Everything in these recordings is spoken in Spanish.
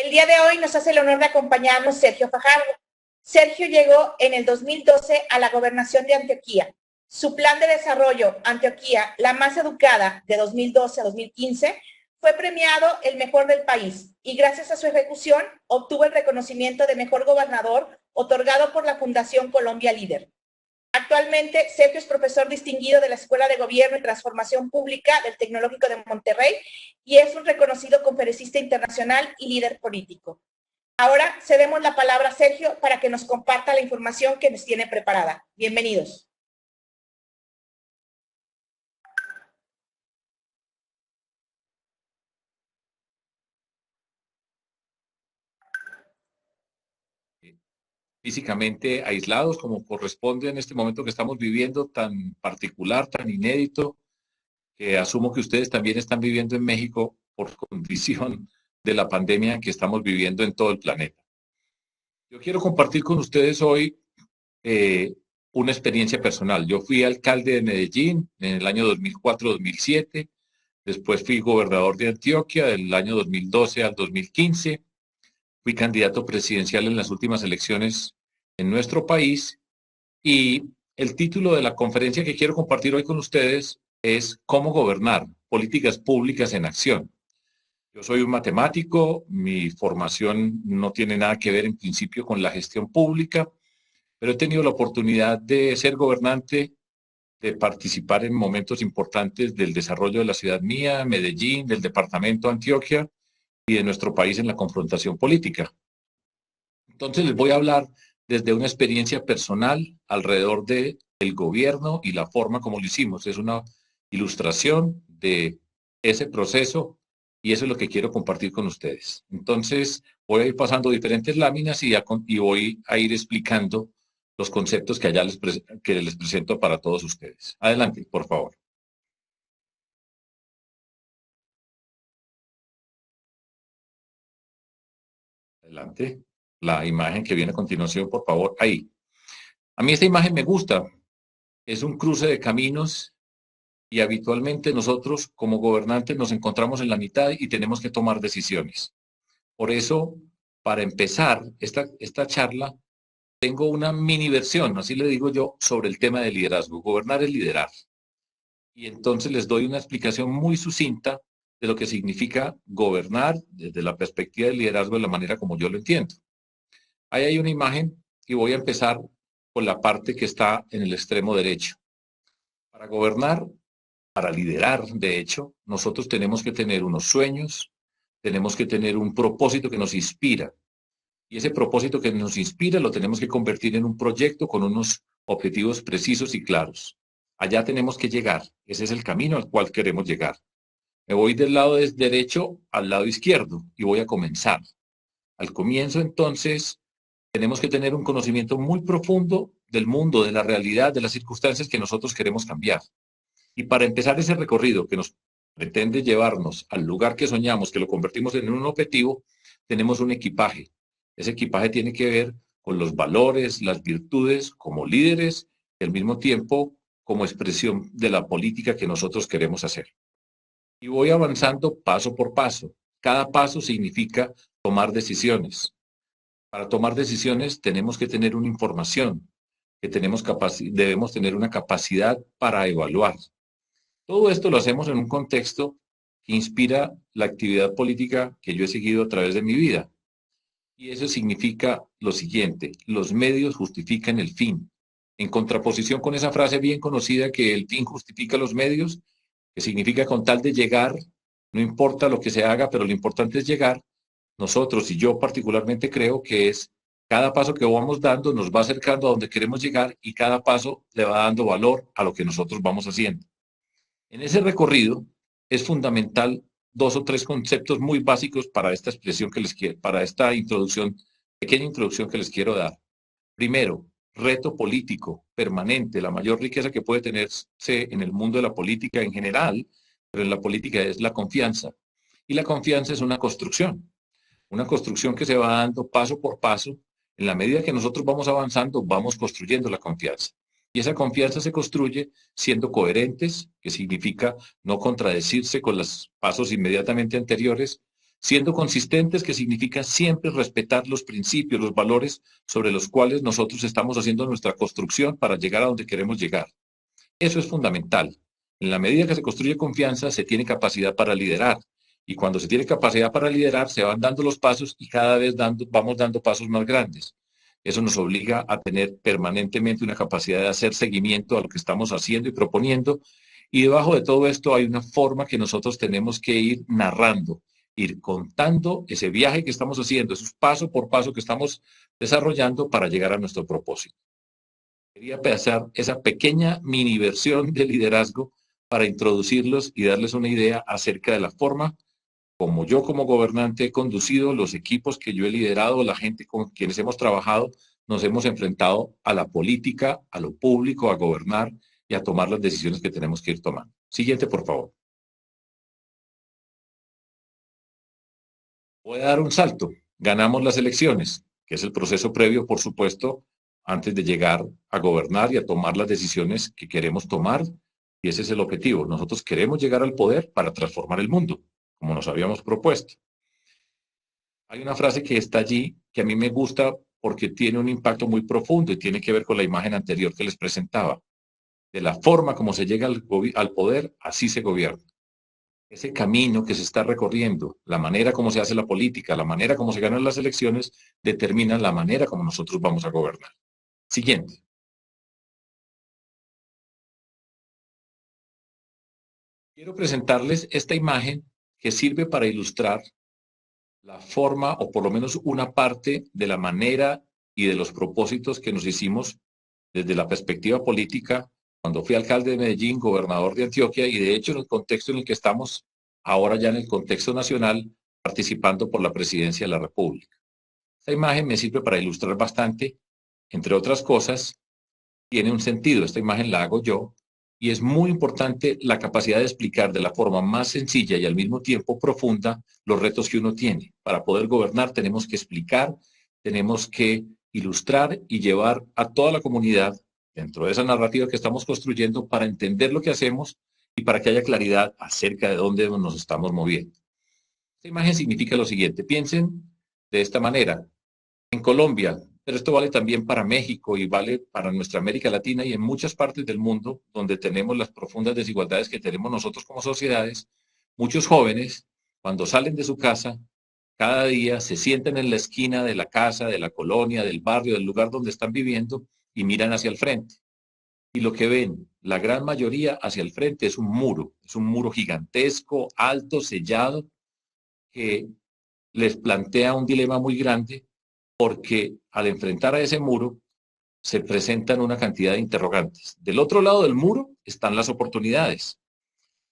El día de hoy nos hace el honor de acompañarnos Sergio Fajardo. Sergio llegó en el 2012 a la gobernación de Antioquia. Su plan de desarrollo, Antioquia, la más educada, de 2012 a 2015, fue premiado el mejor del país y gracias a su ejecución obtuvo el reconocimiento de mejor gobernador otorgado por la Fundación Colombia Líder. Actualmente, Sergio es profesor distinguido de la Escuela de Gobierno y Transformación Pública del Tecnológico de Monterrey y es un reconocido conferencista internacional y líder político. Ahora cedemos la palabra a Sergio para que nos comparta la información que nos tiene preparada. Bienvenidos. Físicamente aislados como corresponde en este momento que estamos viviendo tan particular, tan inédito, que asumo que ustedes también están viviendo en México por condición de la pandemia que estamos viviendo en todo el planeta. Yo quiero compartir con ustedes hoy una experiencia personal. Yo fui alcalde de Medellín en el año 2004-2007, después fui gobernador de Antioquia del año 2012 al 2015, fui candidato presidencial en las últimas elecciones en nuestro país y el título de la conferencia que quiero compartir hoy con ustedes es ¿Cómo gobernar? Políticas públicas en acción. Yo soy un matemático, mi formación no tiene nada que ver en principio con la gestión pública, pero he tenido la oportunidad de ser gobernante, de participar en momentos importantes del desarrollo de la ciudad mía, Medellín, del departamento de Antioquia y de nuestro país en la confrontación política. Entonces les voy a hablar desde una experiencia personal alrededor del gobierno y la forma como lo hicimos. Es una ilustración de ese proceso y eso es lo que quiero compartir con ustedes. Entonces voy a ir pasando diferentes láminas y voy a ir explicando los conceptos que allá les presento para todos ustedes. Adelante, por favor. Adelante. La imagen que viene a continuación, por favor. Ahí. A mí esta imagen me gusta. Es un cruce de caminos y habitualmente nosotros como gobernantes nos encontramos en la mitad y tenemos que tomar decisiones. Por eso, para empezar esta charla, tengo una mini versión, así le digo yo, sobre el tema de liderazgo. Gobernar es liderar. Y entonces les doy una explicación muy sucinta de lo que significa gobernar desde la perspectiva del liderazgo de la manera como yo lo entiendo. Ahí hay una imagen y voy a empezar con la parte que está en el extremo derecho. Para gobernar, para liderar, de hecho, nosotros tenemos que tener unos sueños, tenemos que tener un propósito que nos inspira. Y ese propósito que nos inspira lo tenemos que convertir en un proyecto con unos objetivos precisos y claros. Allá tenemos que llegar. Ese es el camino al cual queremos llegar. Me voy del lado derecho al lado izquierdo y voy a comenzar. Al comienzo, entonces, tenemos que tener un conocimiento muy profundo del mundo, de la realidad, de las circunstancias que nosotros queremos cambiar. Y para empezar ese recorrido que nos pretende llevarnos al lugar que soñamos, que lo convertimos en un objetivo, tenemos un equipaje. Ese equipaje tiene que ver con los valores, las virtudes como líderes y al mismo tiempo como expresión de la política que nosotros queremos hacer. Y voy avanzando paso por paso. Cada paso significa tomar decisiones. Para tomar decisiones tenemos que tener una información, que debemos tener una capacidad para evaluar. Todo esto lo hacemos en un contexto que inspira la actividad política que yo he seguido a través de mi vida. Y eso significa lo siguiente: los medios justifican el fin. En contraposición con esa frase bien conocida que el fin justifica los medios, que significa con tal de llegar, no importa lo que se haga, pero lo importante es llegar. Nosotros, y yo particularmente creo que es cada paso que vamos dando nos va acercando a donde queremos llegar y cada paso le va dando valor a lo que nosotros vamos haciendo. En ese recorrido es fundamental dos o tres conceptos muy básicos para esta expresión que les quiero, para esta introducción, pequeña introducción que les quiero dar. Primero, reto político permanente. La mayor riqueza que puede tenerse en el mundo de la política en general, pero en la política es la confianza. Y la confianza es una construcción que se va dando paso por paso. En la medida que nosotros vamos avanzando, vamos construyendo la confianza. Y esa confianza se construye siendo coherentes, que significa no contradecirse con los pasos inmediatamente anteriores, siendo consistentes, que significa siempre respetar los principios, los valores sobre los cuales nosotros estamos haciendo nuestra construcción para llegar a donde queremos llegar. Eso es fundamental. En la medida que se construye confianza, se tiene capacidad para liderar. Y cuando se tiene capacidad para liderar, se van dando los pasos y cada vez vamos dando pasos más grandes. Eso nos obliga a tener permanentemente una capacidad de hacer seguimiento a lo que estamos haciendo y proponiendo. Y debajo de todo esto hay una forma que nosotros tenemos que ir narrando, ir contando ese viaje que estamos haciendo, esos paso por paso que estamos desarrollando para llegar a nuestro propósito. Quería pasar esa pequeña mini versión de liderazgo para introducirlos y darles una idea acerca de la forma como yo como gobernante he conducido los equipos que yo he liderado, la gente con quienes hemos trabajado, nos hemos enfrentado a la política, a lo público, a gobernar y a tomar las decisiones que tenemos que ir tomando. Siguiente, por favor. Voy a dar un salto. Ganamos las elecciones, que es el proceso previo, por supuesto, antes de llegar a gobernar y a tomar las decisiones que queremos tomar. Y ese es el objetivo. Nosotros queremos llegar al poder para transformar el mundo, como nos habíamos propuesto. Hay una frase que está allí que a mí me gusta porque tiene un impacto muy profundo y tiene que ver con la imagen anterior que les presentaba. De la forma como se llega al poder, así se gobierna. Ese camino que se está recorriendo, la manera como se hace la política, la manera como se ganan las elecciones, determina la manera como nosotros vamos a gobernar. Siguiente. Quiero presentarles esta imagen que sirve para ilustrar la forma, o por lo menos una parte de la manera y de los propósitos que nos hicimos desde la perspectiva política cuando fui alcalde de Medellín, gobernador de Antioquia y de hecho en el contexto en el que estamos ahora ya en el contexto nacional participando por la presidencia de la República. Esta imagen me sirve para ilustrar bastante, entre otras cosas, tiene un sentido, esta imagen la hago yo, y es muy importante la capacidad de explicar de la forma más sencilla y al mismo tiempo profunda los retos que uno tiene. Para poder gobernar tenemos que explicar, tenemos que ilustrar y llevar a toda la comunidad dentro de esa narrativa que estamos construyendo para entender lo que hacemos y para que haya claridad acerca de dónde nos estamos moviendo. Esta imagen significa lo siguiente, piensen de esta manera. En Colombia, pero esto vale también para México y vale para nuestra América Latina y en muchas partes del mundo donde tenemos las profundas desigualdades que tenemos nosotros como sociedades, muchos jóvenes, cuando salen de su casa, cada día se sientan en la esquina de la casa, de la colonia, del barrio, del lugar donde están viviendo y miran hacia el frente. Y lo que ven, la gran mayoría hacia el frente es un muro gigantesco, alto, sellado, que les plantea un dilema muy grande porque al enfrentar a ese muro se presentan una cantidad de interrogantes. Del otro lado del muro están las oportunidades.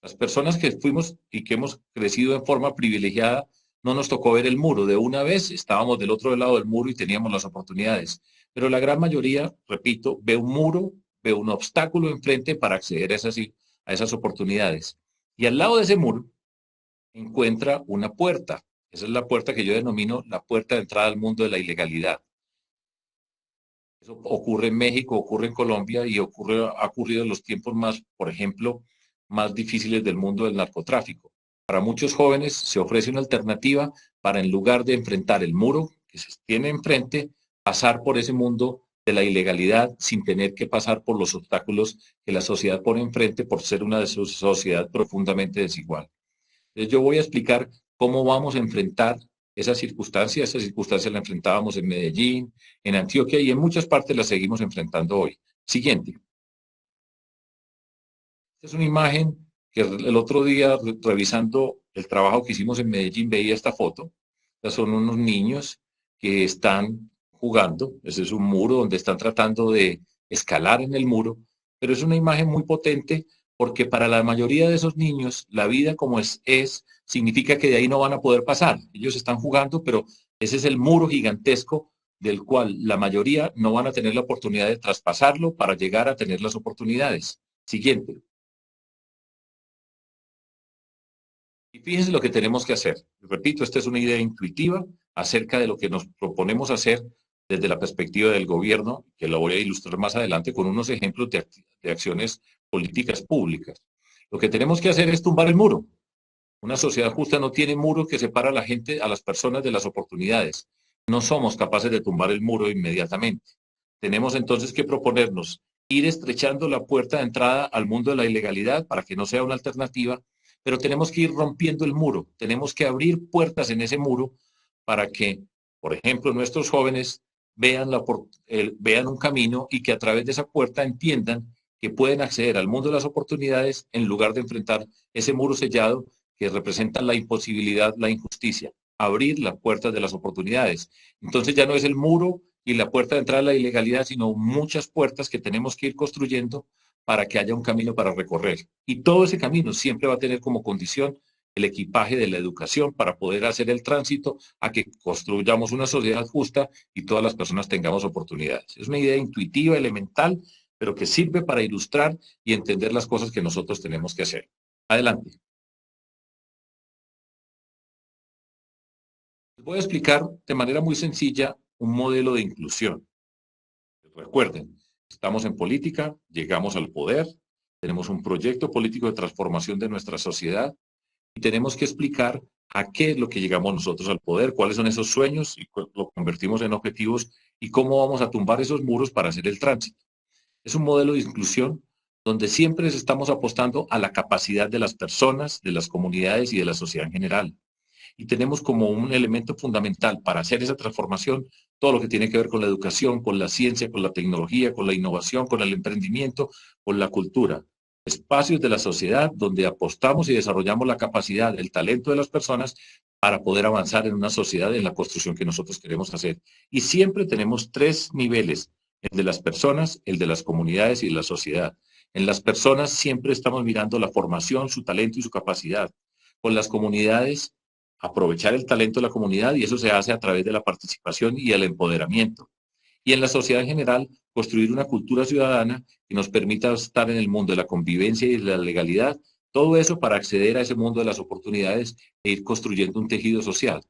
Las personas que fuimos y que hemos crecido en forma privilegiada, no nos tocó ver el muro. De una vez estábamos del otro lado del muro y teníamos las oportunidades. Pero la gran mayoría, repito, ve un muro, ve un obstáculo enfrente para acceder a esas oportunidades. Y al lado de ese muro encuentra una puerta. Esa es la puerta que yo denomino la puerta de entrada al mundo de la ilegalidad. Eso ocurre en México, ocurre en Colombia y ha ocurrido en los tiempos más, por ejemplo, más difíciles del mundo del narcotráfico. Para muchos jóvenes se ofrece una alternativa para, en lugar de enfrentar el muro que se tiene enfrente, pasar por ese mundo de la ilegalidad sin tener que pasar por los obstáculos que la sociedad pone enfrente por ser una sociedad profundamente desigual. Entonces yo voy a explicar cómo vamos a enfrentar esa circunstancia la enfrentábamos en Medellín, en Antioquia y en muchas partes la seguimos enfrentando hoy. Siguiente. Esta es una imagen que el otro día, revisando el trabajo que hicimos en Medellín, veía esta foto. Estas son unos niños que están jugando. Ese es un muro donde están tratando de escalar en el muro, pero es una imagen muy potente porque para la mayoría de esos niños la vida como es significa que de ahí no van a poder pasar. Ellos están jugando, pero ese es el muro gigantesco del cual la mayoría no van a tener la oportunidad de traspasarlo para llegar a tener las oportunidades. Siguiente. Y fíjense lo que tenemos que hacer. Repito, esta es una idea intuitiva acerca de lo que nos proponemos hacer desde la perspectiva del gobierno, que lo voy a ilustrar más adelante con unos ejemplos de acciones políticas públicas. Lo que tenemos que hacer es tumbar el muro. Una sociedad justa no tiene muro que separa a la gente, a las personas de las oportunidades. No somos capaces de tumbar el muro inmediatamente. Tenemos entonces que proponernos ir estrechando la puerta de entrada al mundo de la ilegalidad para que no sea una alternativa, pero tenemos que ir rompiendo el muro. Tenemos que abrir puertas en ese muro para que, por ejemplo, nuestros jóvenes vean un camino y que a través de esa puerta entiendan que pueden acceder al mundo de las oportunidades en lugar de enfrentar ese muro sellado que representa la imposibilidad, la injusticia. Abrir las puertas de las oportunidades. Entonces ya no es el muro y la puerta de entrada a la ilegalidad, sino muchas puertas que tenemos que ir construyendo para que haya un camino para recorrer. Y todo ese camino siempre va a tener como condición el equipaje de la educación para poder hacer el tránsito a que construyamos una sociedad justa y todas las personas tengamos oportunidades. Es una idea intuitiva, elemental, pero que sirve para ilustrar y entender las cosas que nosotros tenemos que hacer. Adelante. Les voy a explicar de manera muy sencilla un modelo de inclusión. Recuerden, estamos en política, llegamos al poder, tenemos un proyecto político de transformación de nuestra sociedad y tenemos que explicar a qué es lo que llegamos nosotros al poder, cuáles son esos sueños y lo convertimos en objetivos y cómo vamos a tumbar esos muros para hacer el tránsito. Es un modelo de inclusión donde siempre estamos apostando a la capacidad de las personas, de las comunidades y de la sociedad en general. Y tenemos como un elemento fundamental para hacer esa transformación todo lo que tiene que ver con la educación, con la ciencia, con la tecnología, con la innovación, con el emprendimiento, con la cultura. Espacios de la sociedad donde apostamos y desarrollamos la capacidad, el talento de las personas para poder avanzar en una sociedad en la construcción que nosotros queremos hacer. Y siempre tenemos tres niveles, el de las personas, el de las comunidades y de la sociedad. En las personas siempre estamos mirando la formación, su talento y su capacidad. Con las comunidades, aprovechar el talento de la comunidad y eso se hace a través de la participación y el empoderamiento. Y en la sociedad en general, construir una cultura ciudadana que nos permita estar en el mundo de la convivencia y de la legalidad, todo eso para acceder a ese mundo de las oportunidades e ir construyendo un tejido social.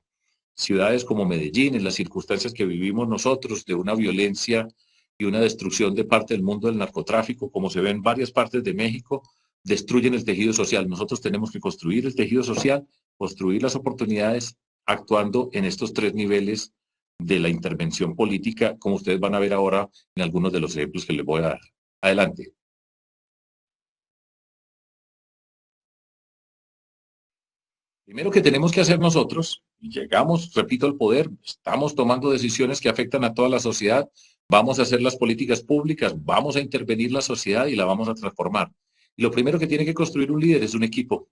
Ciudades como Medellín, en las circunstancias que vivimos nosotros, de una violencia y una destrucción de parte del mundo del narcotráfico, como se ve en varias partes de México, destruyen el tejido social. Nosotros tenemos que construir el tejido social, construir las oportunidades, actuando en estos tres niveles de la intervención política, como ustedes van a ver ahora en algunos de los ejemplos que les voy a dar. Adelante. Primero que tenemos que hacer nosotros, llegamos, repito, al poder, estamos tomando decisiones que afectan a toda la sociedad, vamos a hacer las políticas públicas, vamos a intervenir la sociedad y la vamos a transformar. Y lo primero que tiene que construir un líder es un equipo.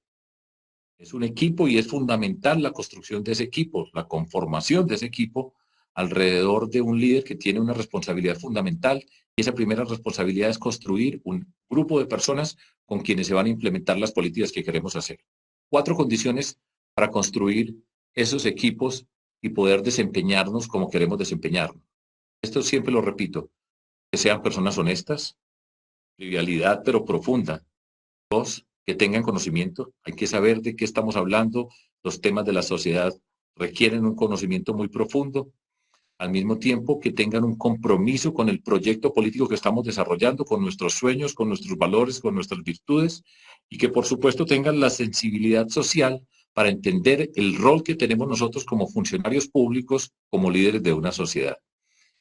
Es un equipo y es fundamental la construcción de ese equipo, la conformación de ese equipo alrededor de un líder que tiene una responsabilidad fundamental y esa primera responsabilidad es construir un grupo de personas con quienes se van a implementar las políticas que queremos hacer. 4 condiciones para construir esos equipos y poder desempeñarnos como queremos desempeñarnos. Esto siempre lo repito, que sean personas honestas, trivialidad pero profunda. 2, que tengan conocimiento. Hay que saber de qué estamos hablando. Los temas de la sociedad requieren un conocimiento muy profundo. Al mismo tiempo que tengan un compromiso con el proyecto político que estamos desarrollando, con nuestros sueños, con nuestros valores, con nuestras virtudes, y que por supuesto tengan la sensibilidad social para entender el rol que tenemos nosotros como funcionarios públicos, como líderes de una sociedad.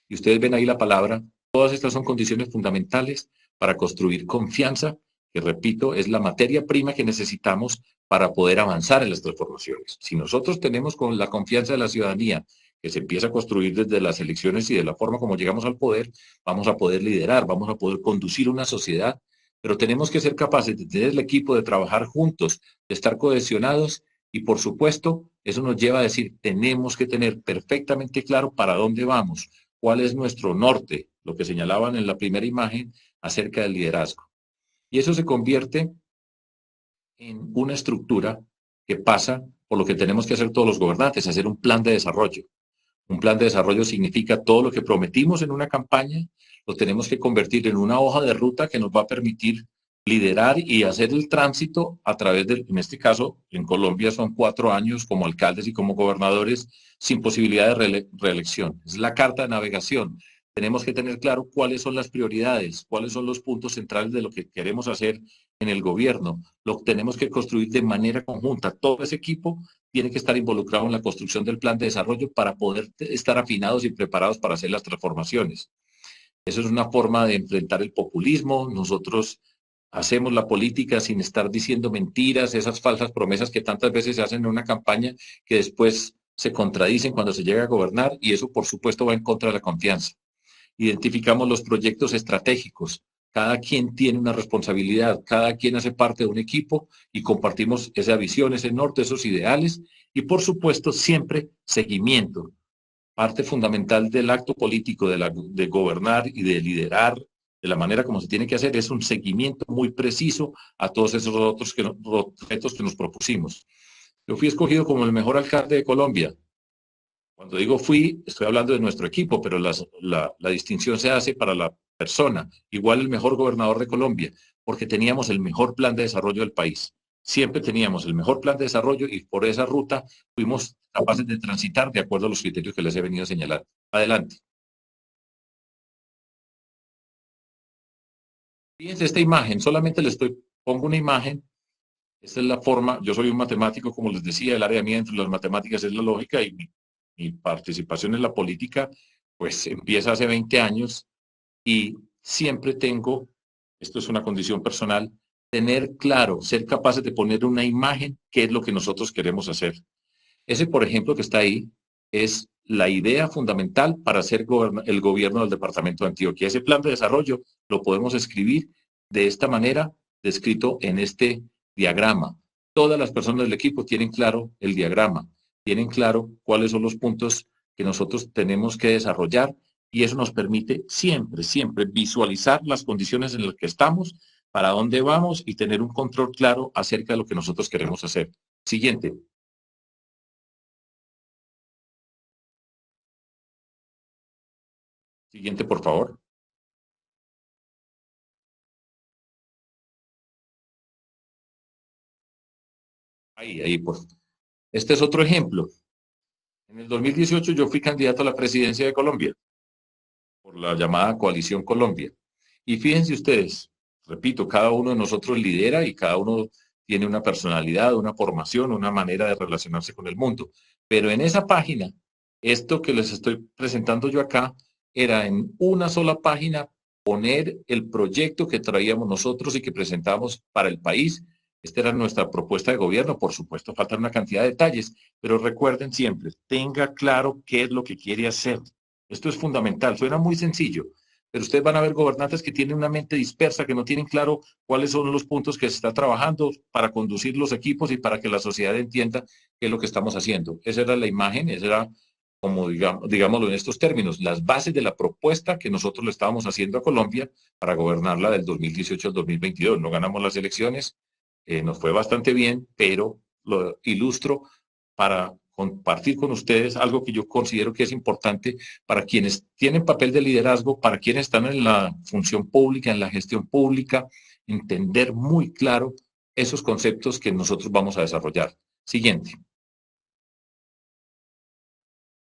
Y ustedes ven ahí la palabra, todas estas son condiciones fundamentales para construir confianza, que repito, es la materia prima que necesitamos para poder avanzar en las transformaciones. Si nosotros tenemos con la confianza de la ciudadanía, que se empieza a construir desde las elecciones y de la forma como llegamos al poder, vamos a poder liderar, vamos a poder conducir una sociedad, pero tenemos que ser capaces de tener el equipo, de trabajar juntos, de estar cohesionados y por supuesto, eso nos lleva a decir, tenemos que tener perfectamente claro para dónde vamos, cuál es nuestro norte, lo que señalaban en la primera imagen acerca del liderazgo. Y eso se convierte en una estructura que pasa por lo que tenemos que hacer todos los gobernantes, hacer un plan de desarrollo. Un plan de desarrollo significa todo lo que prometimos en una campaña, lo tenemos que convertir en una hoja de ruta que nos va a permitir liderar y hacer el tránsito a través de, en este caso, en Colombia son 4 años como alcaldes y como gobernadores sin posibilidad de reelección. Es la carta de navegación. tenemos que tener claro cuáles son las prioridades, cuáles son los puntos centrales de lo que queremos hacer en el gobierno. Lo tenemos que construir de manera conjunta. Todo ese equipo tiene que estar involucrado en la construcción del plan de desarrollo para poder estar afinados y preparados para hacer las transformaciones. Eso es una forma de enfrentar el populismo. Nosotros hacemos la política sin estar diciendo mentiras, esas falsas promesas que tantas veces se hacen en una campaña que después se contradicen cuando se llega a gobernar, y eso por supuesto va en contra de la confianza. Identificamos los proyectos estratégicos. Cada quien tiene una responsabilidad, cada quien hace parte de un equipo y compartimos esa visión, ese norte, esos ideales y por supuesto siempre seguimiento. Parte fundamental del acto político, de gobernar y de liderar de la manera como se tiene que hacer, es un seguimiento muy preciso a todos esos otros retos que nos propusimos. Yo fui escogido como el mejor alcalde de Colombia. Cuando digo fui, estoy hablando de nuestro equipo, pero la distinción se hace para la persona. Igual el mejor gobernador de Colombia, porque teníamos el mejor plan de desarrollo del país. Siempre teníamos el mejor plan de desarrollo y por esa ruta fuimos capaces de transitar de acuerdo a los criterios que les he venido señalando. Adelante. Fíjense esta imagen, solamente pongo una imagen. Esta es la forma, yo soy un matemático, como les decía, el área mía entre las matemáticas es la lógica y mi participación en la política, pues empieza hace 20 años y siempre tengo, esto es una condición personal, tener claro, ser capaces de poner una imagen, qué es lo que nosotros queremos hacer. Ese, por ejemplo, que está ahí, es la idea fundamental para hacer el gobierno del departamento de Antioquia. Ese plan de desarrollo lo podemos escribir de esta manera, descrito en este diagrama. Todas las personas del equipo tienen claro el diagrama, tienen claro cuáles son los puntos que nosotros tenemos que desarrollar y eso nos permite siempre, siempre visualizar las condiciones en las que estamos, para dónde vamos y tener un control claro acerca de lo que nosotros queremos hacer. Siguiente. Siguiente, por favor. Ahí, pues. Este es otro ejemplo. En el 2018 yo fui candidato a la presidencia de Colombia por la llamada Coalición Colombia. Y fíjense ustedes, repito, cada uno de nosotros lidera y cada uno tiene una personalidad, una formación, una manera de relacionarse con el mundo. Pero en esa página, esto que les estoy presentando yo acá, era en una sola página poner el proyecto que traíamos nosotros y que presentamos para el país. Esta era nuestra propuesta de gobierno. Por supuesto, faltan una cantidad de detalles, pero recuerden siempre, tenga claro qué es lo que quiere hacer. Esto es fundamental. Suena muy sencillo, pero ustedes van a ver gobernantes que tienen una mente dispersa, que no tienen claro cuáles son los puntos que se está trabajando para conducir los equipos y para que la sociedad entienda qué es lo que estamos haciendo. Esa era la imagen, esa era, como digámoslo en estos términos, las bases de la propuesta que nosotros le estábamos haciendo a Colombia para gobernarla del 2018 al 2022. No ganamos las elecciones, nos fue bastante bien, pero lo ilustro para compartir con ustedes algo que yo considero que es importante para quienes tienen papel de liderazgo, para quienes están en la función pública, en la gestión pública, entender muy claro esos conceptos que nosotros vamos a desarrollar. Siguiente.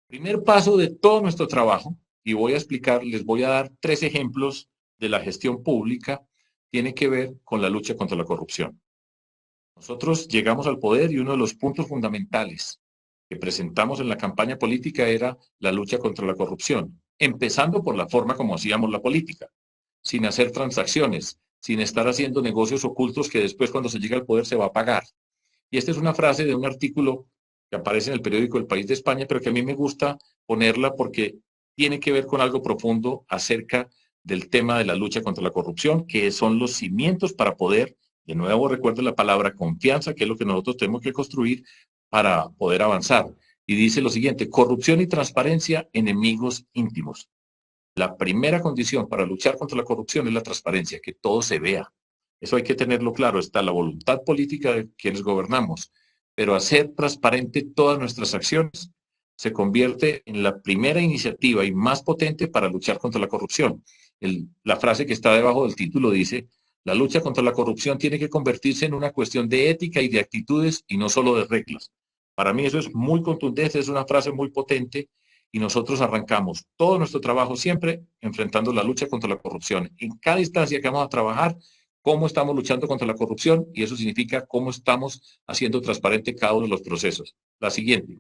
Primer paso de todo nuestro trabajo, y voy a explicar, les voy a dar 3 ejemplos de la gestión pública, tiene que ver con la lucha contra la corrupción. Nosotros llegamos al poder y uno de los puntos fundamentales que presentamos en la campaña política era la lucha contra la corrupción, empezando por la forma como hacíamos la política, sin hacer transacciones, sin estar haciendo negocios ocultos que después cuando se llega al poder se va a pagar. Y esta es una frase de un artículo que aparece en el periódico El País de España, pero que a mí me gusta ponerla porque tiene que ver con algo profundo acerca del tema de la lucha contra la corrupción, que son los cimientos para poder, de nuevo recuerdo la palabra confianza, que es lo que nosotros tenemos que construir para poder avanzar. Y dice lo siguiente: corrupción y transparencia, enemigos íntimos. La primera condición para luchar contra la corrupción es la transparencia, que todo se vea. Eso hay que tenerlo claro. Está la voluntad política de quienes gobernamos, pero hacer transparente todas nuestras acciones se convierte en la primera iniciativa y más potente para luchar contra la corrupción. La frase que está debajo del título dice: la lucha contra la corrupción tiene que convertirse en una cuestión de ética y de actitudes y no solo de reglas. Para mí eso es muy contundente, es una frase muy potente y nosotros arrancamos todo nuestro trabajo siempre enfrentando la lucha contra la corrupción. En cada instancia que vamos a trabajar, cómo estamos luchando contra la corrupción, y eso significa cómo estamos haciendo transparente cada uno de los procesos. La siguiente.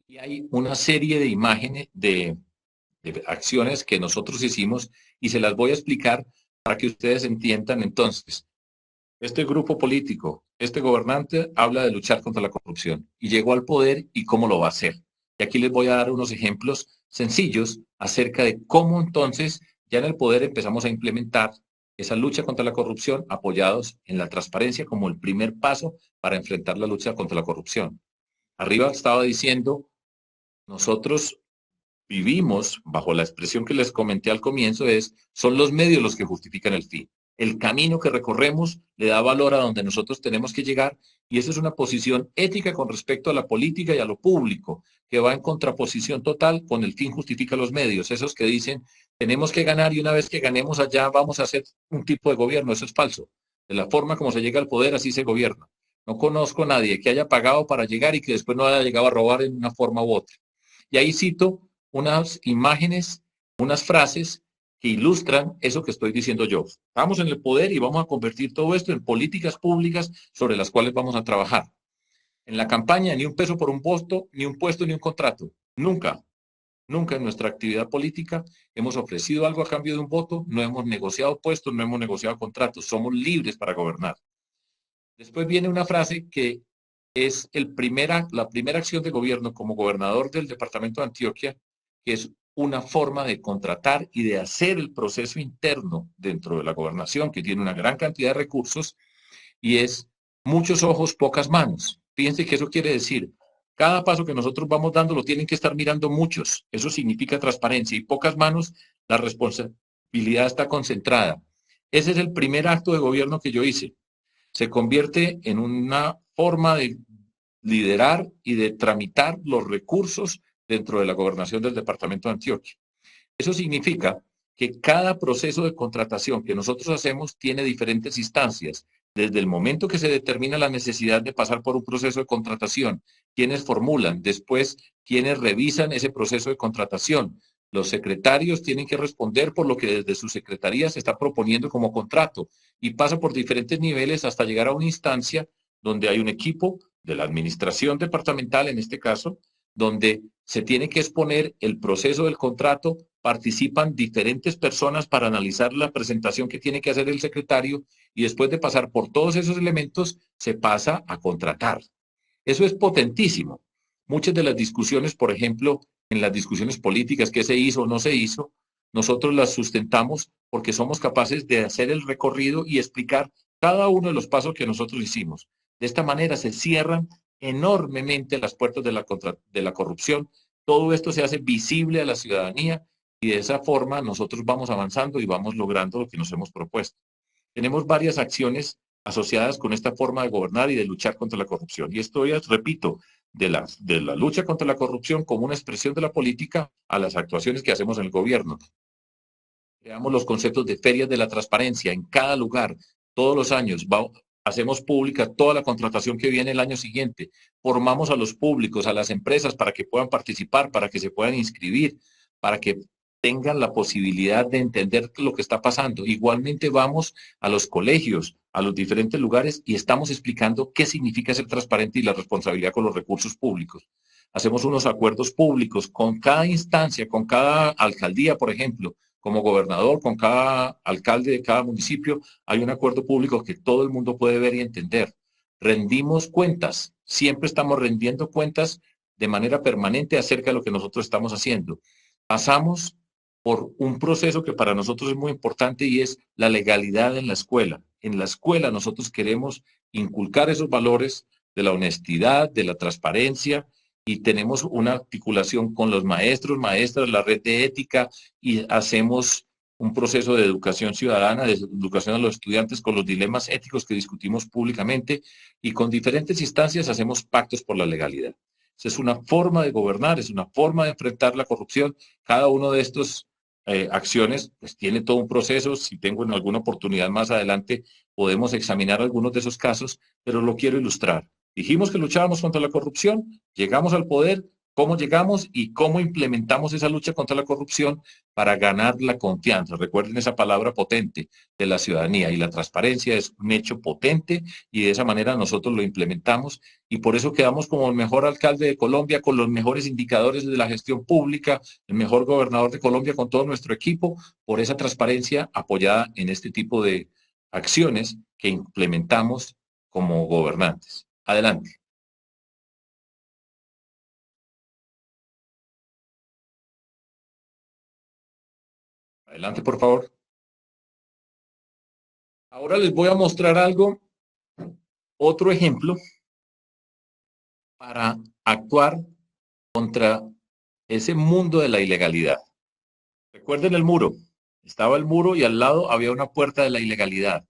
Y hay una serie de imágenes de acciones que nosotros hicimos y se las voy a explicar para que ustedes entiendan. Entonces, este grupo político, este gobernante habla de luchar contra la corrupción y llegó al poder y cómo lo va a hacer. Y aquí les voy a dar unos ejemplos sencillos acerca de cómo entonces ya en el poder empezamos a implementar esa lucha contra la corrupción apoyados en la transparencia como el primer paso para enfrentar la lucha contra la corrupción. Arriba estaba diciendo, nosotros vivimos bajo la expresión que les comenté al comienzo, son los medios los que justifican el fin. El camino que recorremos le da valor a donde nosotros tenemos que llegar, y eso es una posición ética con respecto a la política y a lo público, que va en contraposición total con el fin justifica los medios. Esos que dicen, tenemos que ganar y una vez que ganemos allá vamos a hacer un tipo de gobierno. Eso es falso. De la forma como se llega al poder, así se gobierna. No conozco a nadie que haya pagado para llegar y que después no haya llegado a robar en una forma u otra. Y ahí cito unas imágenes, unas frases que ilustran eso que estoy diciendo yo. Estamos en el poder y vamos a convertir todo esto en políticas públicas sobre las cuales vamos a trabajar. En la campaña, ni un peso por un voto, ni un puesto, ni un contrato. Nunca, nunca en nuestra actividad política hemos ofrecido algo a cambio de un voto, no hemos negociado puestos, no hemos negociado contratos. Somos libres para gobernar. Después viene una frase que es la primera acción de gobierno como gobernador del departamento de Antioquia, que es una forma de contratar y de hacer el proceso interno dentro de la gobernación, que tiene una gran cantidad de recursos, y es muchos ojos, pocas manos. Fíjense que eso quiere decir, cada paso que nosotros vamos dando lo tienen que estar mirando muchos. Eso significa transparencia, y pocas manos, la responsabilidad está concentrada. Ese es el primer acto de gobierno que yo hice. Se convierte en una forma de liderar y de tramitar los recursos dentro de la gobernación del departamento de Antioquia. Eso significa que cada proceso de contratación que nosotros hacemos tiene diferentes instancias. Desde el momento que se determina la necesidad de pasar por un proceso de contratación, quienes formulan, después quienes revisan ese proceso de contratación. Los secretarios tienen que responder por lo que desde su secretaría se está proponiendo como contrato y pasa por diferentes niveles hasta llegar a una instancia donde hay un equipo de la administración departamental, en este caso, donde se tiene que exponer el proceso del contrato, participan diferentes personas para analizar la presentación que tiene que hacer el secretario y después de pasar por todos esos elementos se pasa a contratar. Eso es potentísimo. Muchas de las discusiones, por ejemplo, en las discusiones políticas, qué se hizo o no se hizo, nosotros las sustentamos porque somos capaces de hacer el recorrido y explicar cada uno de los pasos que nosotros hicimos. De esta manera se cierran enormemente las puertas de la corrupción. Todo esto se hace visible a la ciudadanía y de esa forma nosotros vamos avanzando y vamos logrando lo que nos hemos propuesto. Tenemos varias acciones asociadas con esta forma de gobernar y de luchar contra la corrupción. Y esto ya, repito, de la lucha contra la corrupción como una expresión de la política a las actuaciones que hacemos en el gobierno. Creamos los conceptos de ferias de la transparencia en cada lugar, todos los años. Hacemos pública toda la contratación que viene el año siguiente. Formamos a los públicos, a las empresas para que puedan participar, para que se puedan inscribir, para que tengan la posibilidad de entender lo que está pasando. Igualmente vamos a los colegios, a los diferentes lugares y estamos explicando qué significa ser transparente y la responsabilidad con los recursos públicos. Hacemos unos acuerdos públicos con cada instancia, con cada alcaldía, por ejemplo, como gobernador, con cada alcalde de cada municipio, hay un acuerdo público que todo el mundo puede ver y entender. Rendimos cuentas, siempre estamos rendiendo cuentas de manera permanente acerca de lo que nosotros estamos haciendo. Pasamos por un proceso que para nosotros es muy importante y es la legalidad en la escuela. En la escuela nosotros queremos inculcar esos valores de la honestidad, de la transparencia, y tenemos una articulación con los maestros, maestras, la red de ética, y hacemos un proceso de educación ciudadana, de educación a los estudiantes con los dilemas éticos que discutimos públicamente, y con diferentes instancias hacemos pactos por la legalidad. Es una forma de gobernar, es una forma de enfrentar la corrupción. Cada uno de estos acciones, pues tiene todo un proceso. Si tengo en alguna oportunidad más adelante, podemos examinar algunos de esos casos, pero lo quiero ilustrar. Dijimos que luchábamos contra la corrupción, llegamos al poder, cómo llegamos y cómo implementamos esa lucha contra la corrupción para ganar la confianza. Recuerden esa palabra potente de la ciudadanía, y la transparencia es un hecho potente y de esa manera nosotros lo implementamos y por eso quedamos como el mejor alcalde de Colombia, con los mejores indicadores de la gestión pública, el mejor gobernador de Colombia con todo nuestro equipo, por esa transparencia apoyada en este tipo de acciones que implementamos como gobernantes. Adelante. Adelante, por favor. Ahora les voy a mostrar algo, otro ejemplo para actuar contra ese mundo de la ilegalidad. Recuerden el muro. Estaba el muro y al lado había una puerta de la ilegalidad.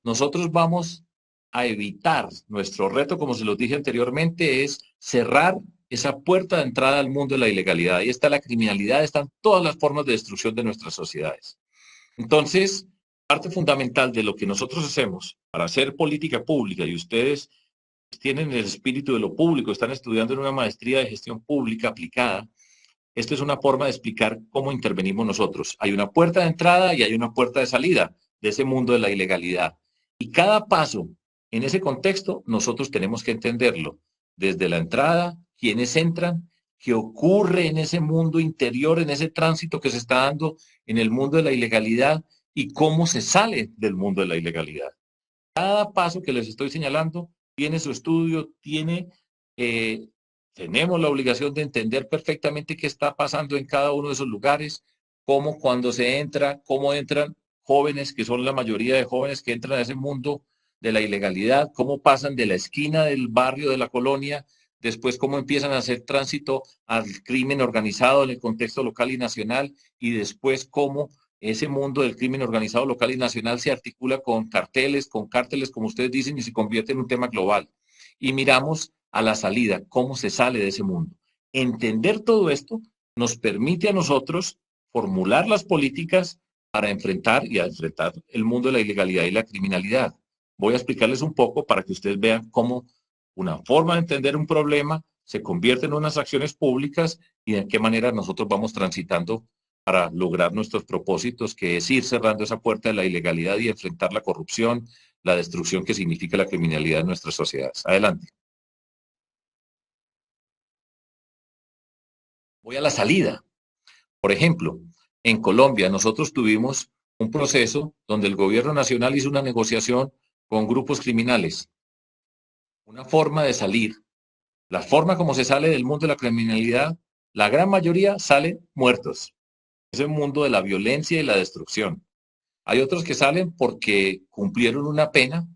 Nosotros vamos a evitar, nuestro reto, como se los dije anteriormente, es cerrar esa puerta de entrada al mundo de la ilegalidad. Ahí está la criminalidad, están todas las formas de destrucción de nuestras sociedades. Entonces, parte fundamental de lo que nosotros hacemos para hacer política pública, y ustedes tienen el espíritu de lo público, están estudiando en una maestría de gestión pública aplicada. Esto es una forma de explicar cómo intervenimos nosotros. Hay una puerta de entrada y hay una puerta de salida de ese mundo de la ilegalidad. Y cada paso en ese contexto nosotros tenemos que entenderlo. Desde la entrada, quiénes entran, qué ocurre en ese mundo interior, en ese tránsito que se está dando en el mundo de la ilegalidad y cómo se sale del mundo de la ilegalidad. Cada paso que les estoy señalando tiene su estudio, eh, tenemos la obligación de entender perfectamente qué está pasando en cada uno de esos lugares, cómo cuando se entra, cómo entran jóvenes, que son la mayoría de jóvenes que entran a ese mundo de la ilegalidad, cómo pasan de la esquina del barrio, de la colonia, después cómo empiezan a hacer tránsito al crimen organizado en el contexto local y nacional, y después cómo ese mundo del crimen organizado local y nacional se articula con carteles, con cárteles, como ustedes dicen, y se convierte en un tema global. Y miramos a la salida, cómo se sale de ese mundo. Entender todo esto nos permite a nosotros formular las políticas para enfrentar el mundo de la ilegalidad y la criminalidad. Voy a explicarles un poco para que ustedes vean cómo una forma de entender un problema se convierte en unas acciones públicas y de qué manera nosotros vamos transitando para lograr nuestros propósitos, que es ir cerrando esa puerta de la ilegalidad y enfrentar la corrupción, la destrucción que significa la criminalidad en nuestras sociedades. Adelante. Voy a la salida. Por ejemplo, en Colombia nosotros tuvimos un proceso donde el gobierno nacional hizo una negociación con grupos criminales. Una forma de salir, la forma como se sale del mundo de la criminalidad, la gran mayoría salen muertos. Es el mundo de la violencia y la destrucción. Hay otros que salen porque cumplieron una pena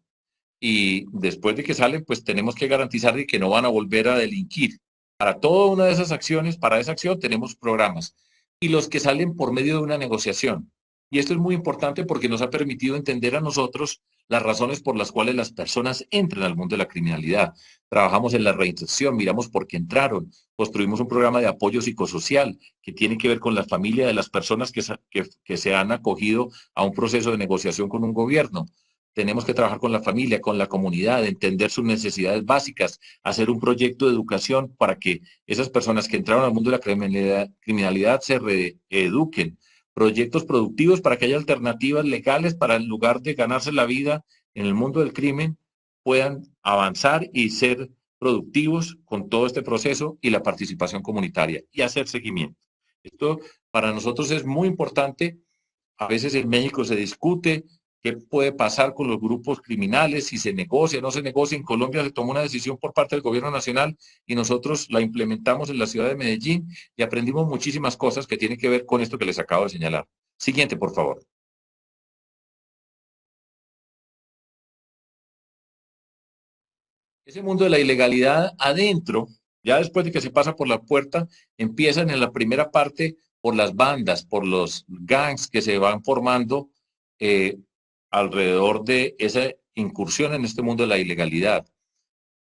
y después de que salen, pues tenemos que garantizar que no van a volver a delinquir. Para toda una de esas acciones, para esa acción tenemos programas. Y los que salen por medio de una negociación. Y esto es muy importante porque nos ha permitido entender a nosotros las razones por las cuales las personas entran al mundo de la criminalidad. Trabajamos en la reinserción, miramos por qué entraron, construimos un programa de apoyo psicosocial que tiene que ver con la familia de las personas que se han acogido a un proceso de negociación con un gobierno. Tenemos que trabajar con la familia, con la comunidad, entender sus necesidades básicas, hacer un proyecto de educación para que esas personas que entraron al mundo de la criminalidad se reeduquen. Proyectos productivos para que haya alternativas legales para, en lugar de ganarse la vida en el mundo del crimen, puedan avanzar y ser productivos con todo este proceso y la participación comunitaria y hacer seguimiento. Esto para nosotros es muy importante. A veces en México se discute qué puede pasar con los grupos criminales, si se negocia, no se negocia. En Colombia se tomó una decisión por parte del gobierno nacional y nosotros la implementamos en la ciudad de Medellín y aprendimos muchísimas cosas que tienen que ver con esto que les acabo de señalar. Siguiente, por favor. Ese mundo de la ilegalidad adentro, ya después de que se pasa por la puerta, empiezan en la primera parte por las bandas, por los gangs que se van formando eh, alrededor de esa incursión en este mundo de la ilegalidad.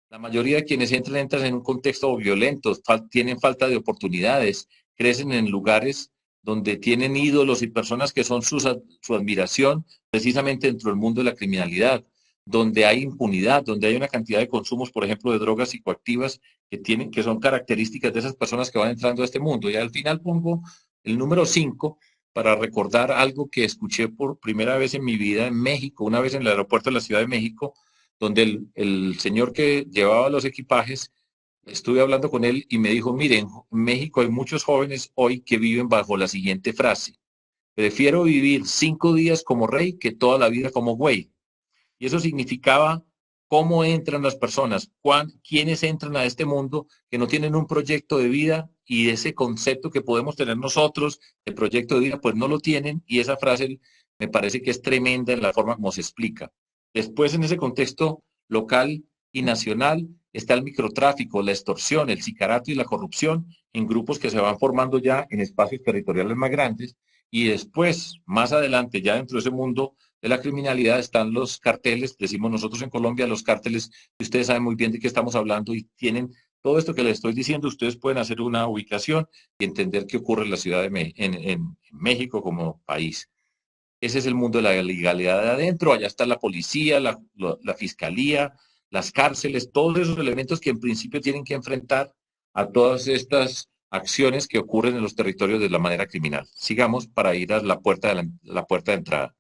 La mayoría de quienes entran en un contexto violento, tienen falta de oportunidades, crecen en lugares donde tienen ídolos y personas que son su admiración precisamente dentro del mundo de la criminalidad, donde hay impunidad, donde hay una cantidad de consumos, por ejemplo, de drogas psicoactivas que son características de esas personas que van entrando a este mundo. Y al final pongo el número 5 para recordar algo que escuché por primera vez en mi vida en México, una vez en el aeropuerto de la Ciudad de México, donde el señor que llevaba los equipajes, estuve hablando con él y me dijo, miren, en México hay muchos jóvenes hoy que viven bajo la siguiente frase: prefiero vivir 5 días como rey que toda la vida como güey. Y eso significaba cómo entran las personas, quiénes entran a este mundo que no tienen un proyecto de vida, y ese concepto que podemos tener nosotros, el proyecto de vida, pues no lo tienen, y esa frase me parece que es tremenda en la forma como se explica. Después, en ese contexto local y nacional, está el microtráfico, la extorsión, el sicariato y la corrupción en grupos que se van formando ya en espacios territoriales más grandes, y después, más adelante, ya dentro de ese mundo de la criminalidad están los carteles, decimos nosotros en Colombia, los carteles, que ustedes saben muy bien de qué estamos hablando y tienen todo esto que les estoy diciendo. Ustedes pueden hacer una ubicación y entender qué ocurre en la ciudad en México como país. Ese es el mundo de la legalidad de adentro. Allá está la policía, la fiscalía, las cárceles, todos esos elementos que en principio tienen que enfrentar a todas estas acciones que ocurren en los territorios de la manera criminal. Sigamos para ir a la puerta la puerta de entrada.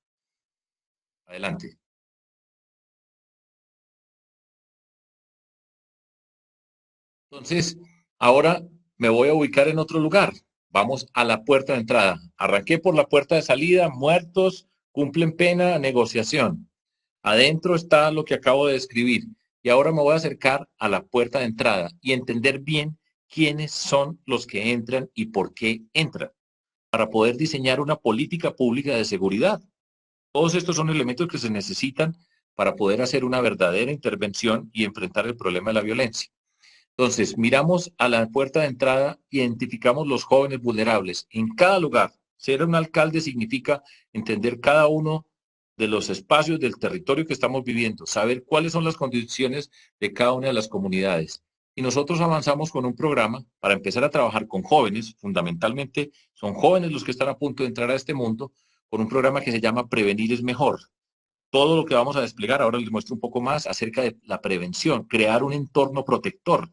Adelante. Entonces, ahora me voy a ubicar en otro lugar. Vamos a la puerta de entrada. Arranqué por la puerta de salida, muertos, cumplen pena, negociación. Adentro está lo que acabo de describir. Y ahora me voy a acercar a la puerta de entrada y entender bien quiénes son los que entran y por qué entran, para poder diseñar una política pública de seguridad. Todos estos son elementos que se necesitan para poder hacer una verdadera intervención y enfrentar el problema de la violencia. Entonces, miramos a la puerta de entrada, identificamos los jóvenes vulnerables en cada lugar. Ser un alcalde significa entender cada uno de los espacios del territorio que estamos viviendo, saber cuáles son las condiciones de cada una de las comunidades. Y nosotros avanzamos con un programa para empezar a trabajar con jóvenes, fundamentalmente son jóvenes los que están a punto de entrar a este mundo, con un programa que se llama Prevenir es Mejor. Todo lo que vamos a desplegar, ahora les muestro un poco más acerca de la prevención, crear un entorno protector.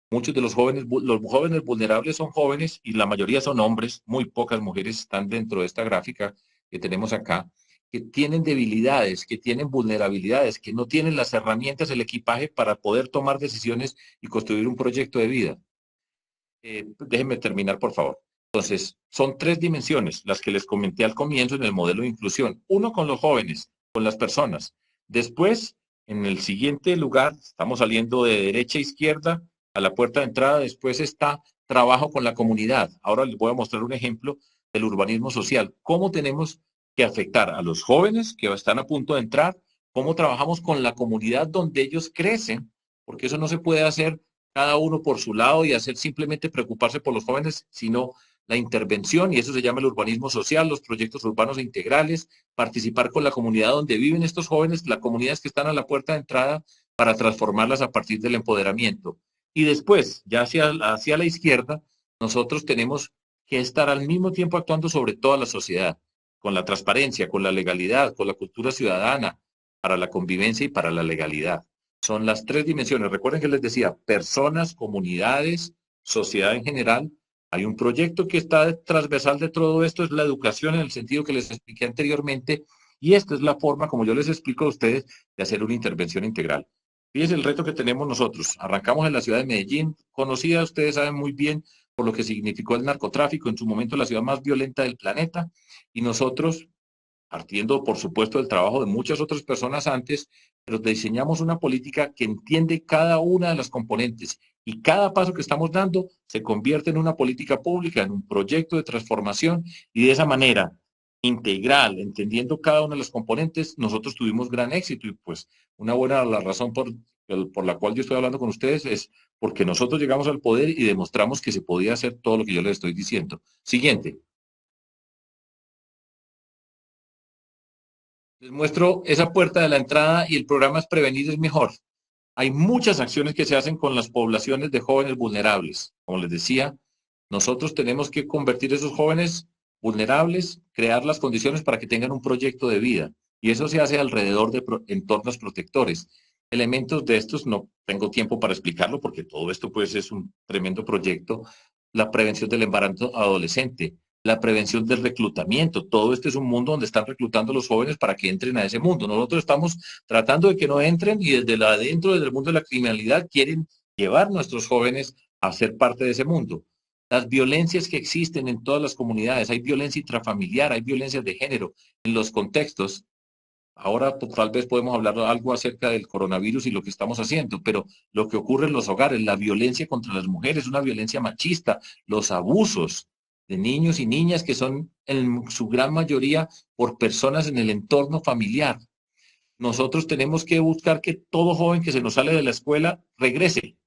Muchos de los jóvenes vulnerables son jóvenes y la mayoría son hombres, muy pocas mujeres están dentro de esta gráfica que tenemos acá, que tienen debilidades, que tienen vulnerabilidades, que no tienen las herramientas, el equipaje para poder tomar decisiones y construir un proyecto de vida. Déjenme terminar, por favor. Entonces, son 3 dimensiones las que les comenté al comienzo en el modelo de inclusión. Uno, con los jóvenes, con las personas. Después, en el siguiente lugar, estamos saliendo de derecha a izquierda a la puerta de entrada. Después está trabajo con la comunidad. Ahora les voy a mostrar un ejemplo del urbanismo social. ¿Cómo tenemos que afectar a los jóvenes que están a punto de entrar? ¿Cómo trabajamos con la comunidad donde ellos crecen? Porque eso no se puede hacer cada uno por su lado y hacer simplemente preocuparse por los jóvenes, sino la intervención, y eso se llama el urbanismo social, los proyectos urbanos integrales, participar con la comunidad donde viven estos jóvenes, las comunidades que están a la puerta de entrada, para transformarlas a partir del empoderamiento. Y después, ya hacia la izquierda, nosotros tenemos que estar al mismo tiempo actuando sobre toda la sociedad, con la transparencia, con la legalidad, con la cultura ciudadana, para la convivencia y para la legalidad. Son las 3 dimensiones. Recuerden que les decía, personas, comunidades, sociedad en general. Hay un proyecto que está transversal de todo esto, es la educación en el sentido que les expliqué anteriormente, y esta es la forma, como yo les explico a ustedes, de hacer una intervención integral. Fíjense el reto que tenemos nosotros. Arrancamos en la ciudad de Medellín, conocida, ustedes saben muy bien, por lo que significó el narcotráfico, en su momento la ciudad más violenta del planeta, y nosotros, partiendo, por supuesto, del trabajo de muchas otras personas antes, pero diseñamos una política que entiende cada una de las componentes, y cada paso que estamos dando se convierte en una política pública, en un proyecto de transformación, y de esa manera integral, entendiendo cada una de las componentes, nosotros tuvimos gran éxito. Y pues una buena la razón por la cual yo estoy hablando con ustedes es porque nosotros llegamos al poder y demostramos que se podía hacer todo lo que yo les estoy diciendo. Siguiente. Les muestro esa puerta de la entrada, y el programa es Prevenir es Mejor. Hay muchas acciones que se hacen con las poblaciones de jóvenes vulnerables. Como les decía, nosotros tenemos que convertir a esos jóvenes vulnerables, crear las condiciones para que tengan un proyecto de vida. Y eso se hace alrededor de entornos protectores. Elementos de estos no tengo tiempo para explicarlo porque todo esto pues es un tremendo proyecto. La prevención del embarazo adolescente, la prevención del reclutamiento. Todo este es un mundo donde están reclutando a los jóvenes para que entren a ese mundo. Nosotros estamos tratando de que no entren y desde adentro, desde el mundo de la criminalidad, quieren llevar a nuestros jóvenes a ser parte de ese mundo. Las violencias que existen en todas las comunidades, hay violencia intrafamiliar, hay violencia de género en los contextos. Ahora pues, tal vez podemos hablar algo acerca del coronavirus y lo que estamos haciendo, pero lo que ocurre en los hogares, la violencia contra las mujeres, una violencia machista, los abusos de niños y niñas que son en su gran mayoría por personas en el entorno familiar. Nosotros tenemos que buscar que todo joven que se nos sale de la escuela regrese.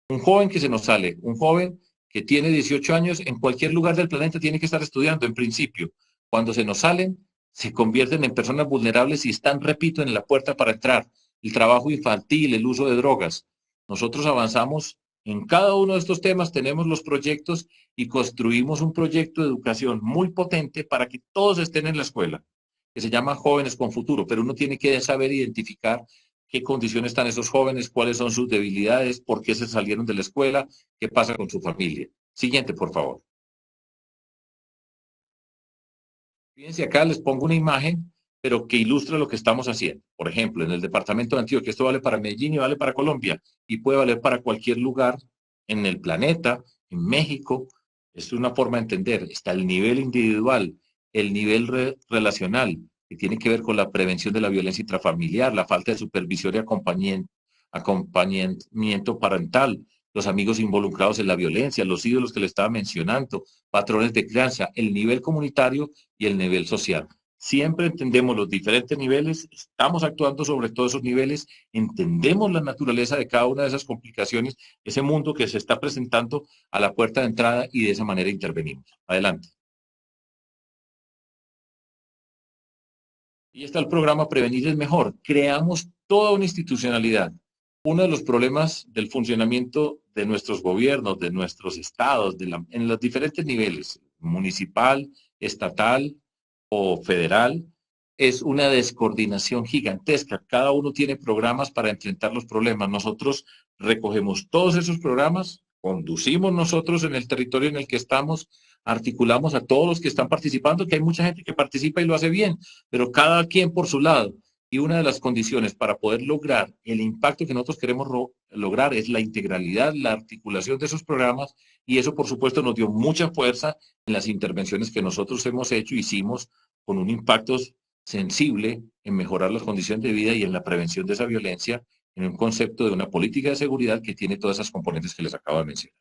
Un joven que se nos sale, un joven que tiene 18 años, en cualquier lugar del planeta tiene que estar estudiando, en principio. Cuando se nos salen, se convierten en personas vulnerables y están, repito, en la puerta para entrar. El trabajo infantil, el uso de drogas. Nosotros avanzamos en cada uno de estos temas, tenemos los proyectos y construimos un proyecto de educación muy potente para que todos estén en la escuela, que se llama Jóvenes con Futuro, pero uno tiene que saber identificar qué condiciones están esos jóvenes, cuáles son sus debilidades, por qué se salieron de la escuela, qué pasa con su familia. Siguiente, por favor. Fíjense acá, les pongo una imagen, pero que ilustra lo que estamos haciendo. Por ejemplo, en el departamento de Antioquia, esto vale para Medellín y vale para Colombia, y puede valer para cualquier lugar en el planeta, en México. Es una forma de entender. Está el nivel individual, el nivel relacional, que tiene que ver con la prevención de la violencia intrafamiliar, la falta de supervisión y acompañamiento parental, los amigos involucrados en la violencia, los ídolos que le estaba mencionando, patrones de crianza, el nivel comunitario y el nivel social. Siempre entendemos los diferentes niveles, estamos actuando sobre todos esos niveles, entendemos la naturaleza de cada una de esas complicaciones, ese mundo que se está presentando a la puerta de entrada y de esa manera intervenimos. Adelante. Y está el programa Prevenir es Mejor. Creamos toda una institucionalidad. Uno de los problemas del funcionamiento de nuestros gobiernos, de nuestros estados, en los diferentes niveles, municipal, estatal o federal, es una descoordinación gigantesca. Cada uno tiene programas para enfrentar los problemas. Nosotros recogemos todos esos programas, conducimos nosotros en el territorio en el que estamos, articulamos a todos los que están participando, que hay mucha gente que participa y lo hace bien, pero cada quien por su lado. Y una de las condiciones para poder lograr el impacto que nosotros queremos lograr es la integralidad, la articulación de esos programas, y eso por supuesto nos dio mucha fuerza en las intervenciones que nosotros hemos hecho, hicimos con un impacto sensible en mejorar las condiciones de vida y en la prevención de esa violencia, en un concepto de una política de seguridad que tiene todas esas componentes que les acabo de mencionar.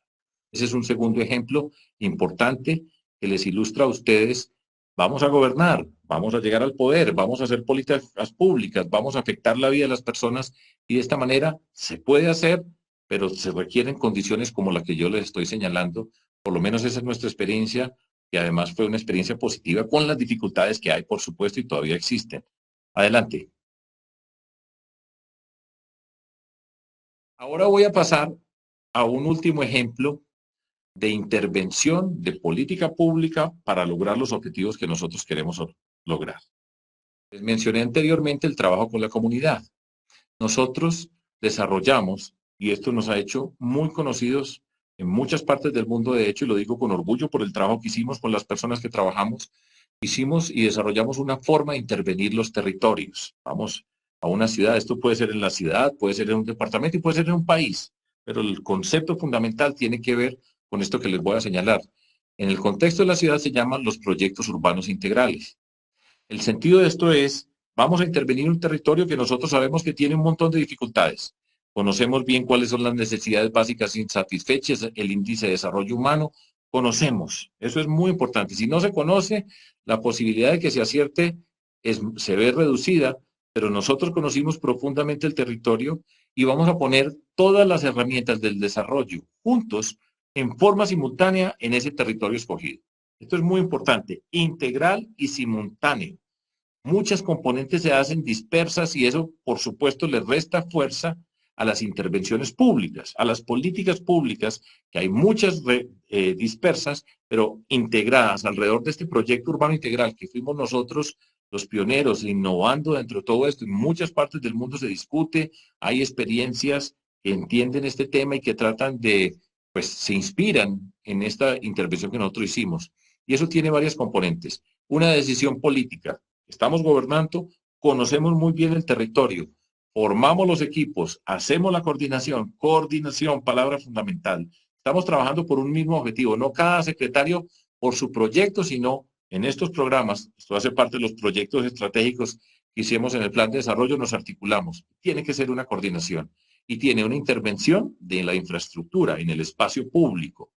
Ese es un segundo ejemplo importante que les ilustra a ustedes. Vamos a gobernar, vamos a llegar al poder, vamos a hacer políticas públicas, vamos a afectar la vida de las personas y de esta manera se puede hacer, pero se requieren condiciones como la que yo les estoy señalando. Por lo menos esa es nuestra experiencia y además fue una experiencia positiva con las dificultades que hay, por supuesto, y todavía existen. Adelante. Ahora voy a pasar a un último ejemplo de intervención de política pública para lograr los objetivos que nosotros queremos lograr. Les mencioné anteriormente el trabajo con la comunidad. Nosotros desarrollamos, y esto nos ha hecho muy conocidos en muchas partes del mundo, de hecho, y lo digo con orgullo por el trabajo que hicimos con las personas que trabajamos, hicimos y desarrollamos una forma de intervenir los territorios. Vamos a una ciudad, esto puede ser en la ciudad, puede ser en un departamento y puede ser en un país, pero el concepto fundamental tiene que ver con esto que les voy a señalar. En el contexto de la ciudad se llaman los proyectos urbanos integrales. El sentido de esto es, vamos a intervenir en un territorio que nosotros sabemos que tiene un montón de dificultades. Conocemos bien cuáles son las necesidades básicas insatisfechas, el índice de desarrollo humano, conocemos. Eso es muy importante. Si no se conoce, la posibilidad de que se acierte se ve reducida, pero nosotros conocimos profundamente el territorio y vamos a poner todas las herramientas del desarrollo juntos en forma simultánea en ese territorio escogido. Esto es muy importante, integral y simultáneo. Muchas componentes se hacen dispersas y eso, por supuesto, le resta fuerza a las intervenciones públicas, a las políticas públicas, que hay muchas dispersas, pero integradas alrededor de este proyecto urbano integral que fuimos nosotros los pioneros innovando dentro de todo esto. En muchas partes del mundo se discute, hay experiencias que entienden este tema y que tratan de, pues se inspiran en esta intervención que nosotros hicimos. Y eso tiene varias componentes. Una decisión política. Estamos gobernando, conocemos muy bien el territorio, formamos los equipos, hacemos la coordinación, palabra fundamental. Estamos trabajando por un mismo objetivo, no cada secretario por su proyecto, sino en estos programas, esto hace parte de los proyectos estratégicos que hicimos en el plan de desarrollo, nos articulamos. Tiene que ser una coordinación y tiene una intervención de la infraestructura en el espacio público.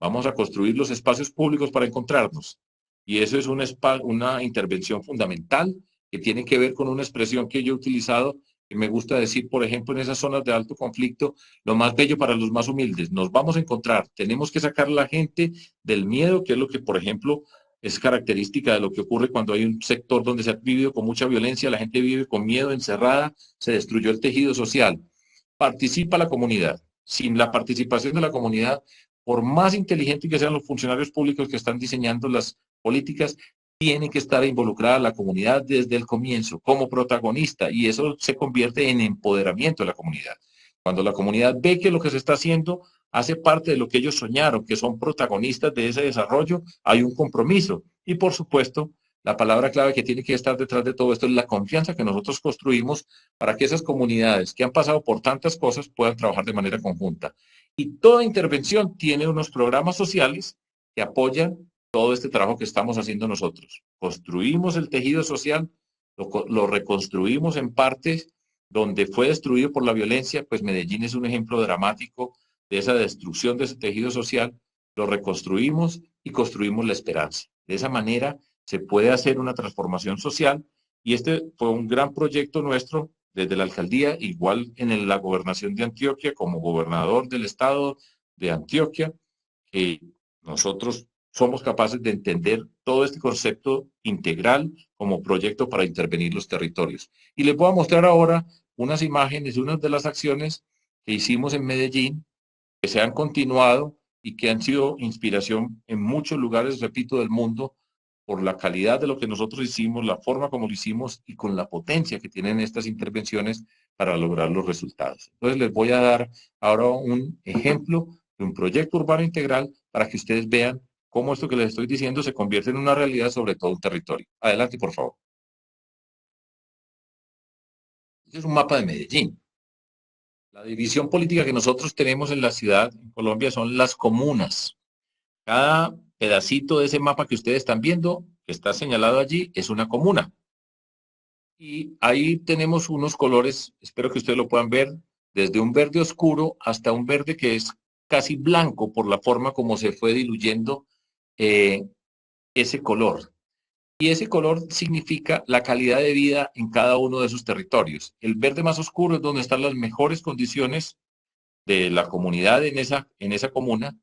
Vamos a construir los espacios públicos para encontrarnos. Y eso es una intervención fundamental que tiene que ver con una expresión que yo he utilizado, que me gusta decir, por ejemplo, en esas zonas de alto conflicto, lo más bello para los más humildes. Nos vamos a encontrar, tenemos que sacar a la gente del miedo, que es lo que, por ejemplo, es característica de lo que ocurre cuando hay un sector donde se ha vivido con mucha violencia, la gente vive con miedo, encerrada, se destruyó el tejido social. Participa la comunidad. Sin la participación de la comunidad, por más inteligentes que sean los funcionarios públicos que están diseñando las políticas, tiene que estar involucrada la comunidad desde el comienzo como protagonista y eso se convierte en empoderamiento de la comunidad. Cuando la comunidad ve que lo que se está haciendo hace parte de lo que ellos soñaron, que son protagonistas de ese desarrollo, hay un compromiso. Y por supuesto, la palabra clave que tiene que estar detrás de todo esto es la confianza que nosotros construimos para que esas comunidades que han pasado por tantas cosas puedan trabajar de manera conjunta. Y toda intervención tiene unos programas sociales que apoyan todo este trabajo que estamos haciendo nosotros. Construimos el tejido social, lo reconstruimos en partes donde fue destruido por la violencia, pues Medellín es un ejemplo dramático de esa destrucción de ese tejido social, lo reconstruimos y construimos la esperanza. De esa manera se puede hacer una transformación social y este fue un gran proyecto nuestro desde la alcaldía, igual en la gobernación de Antioquia, como gobernador del estado de Antioquia, que nosotros somos capaces de entender todo este concepto integral como proyecto para intervenir los territorios. Y les voy a mostrar ahora unas imágenes de unas de las acciones que hicimos en Medellín, que se han continuado y que han sido inspiración en muchos lugares, repito, del mundo, por la calidad de lo que nosotros hicimos, la forma como lo hicimos y con la potencia que tienen estas intervenciones para lograr los resultados. Entonces les voy a dar ahora un ejemplo de un proyecto urbano integral para que ustedes vean cómo esto que les estoy diciendo se convierte en una realidad sobre todo un territorio. Adelante, por favor. Este es un mapa de Medellín. La división política que nosotros tenemos en la ciudad, en Colombia, son las comunas. Cada pedacito de ese mapa que ustedes están viendo, que está señalado allí, es una comuna. Y ahí tenemos unos colores, espero que ustedes lo puedan ver, desde un verde oscuro hasta un verde que es casi blanco por la forma como se fue diluyendo eh, ese color. Y ese color significa la calidad de vida en cada uno de esos territorios. El verde más oscuro es donde están las mejores condiciones de la comunidad en esa comuna.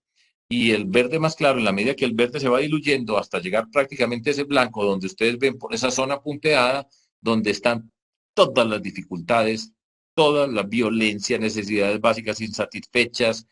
Y el verde más claro, en la medida que el verde se va diluyendo hasta llegar prácticamente a ese blanco, donde ustedes ven por esa zona punteada, donde están todas las dificultades, toda la violencia, necesidades básicas insatisfechas,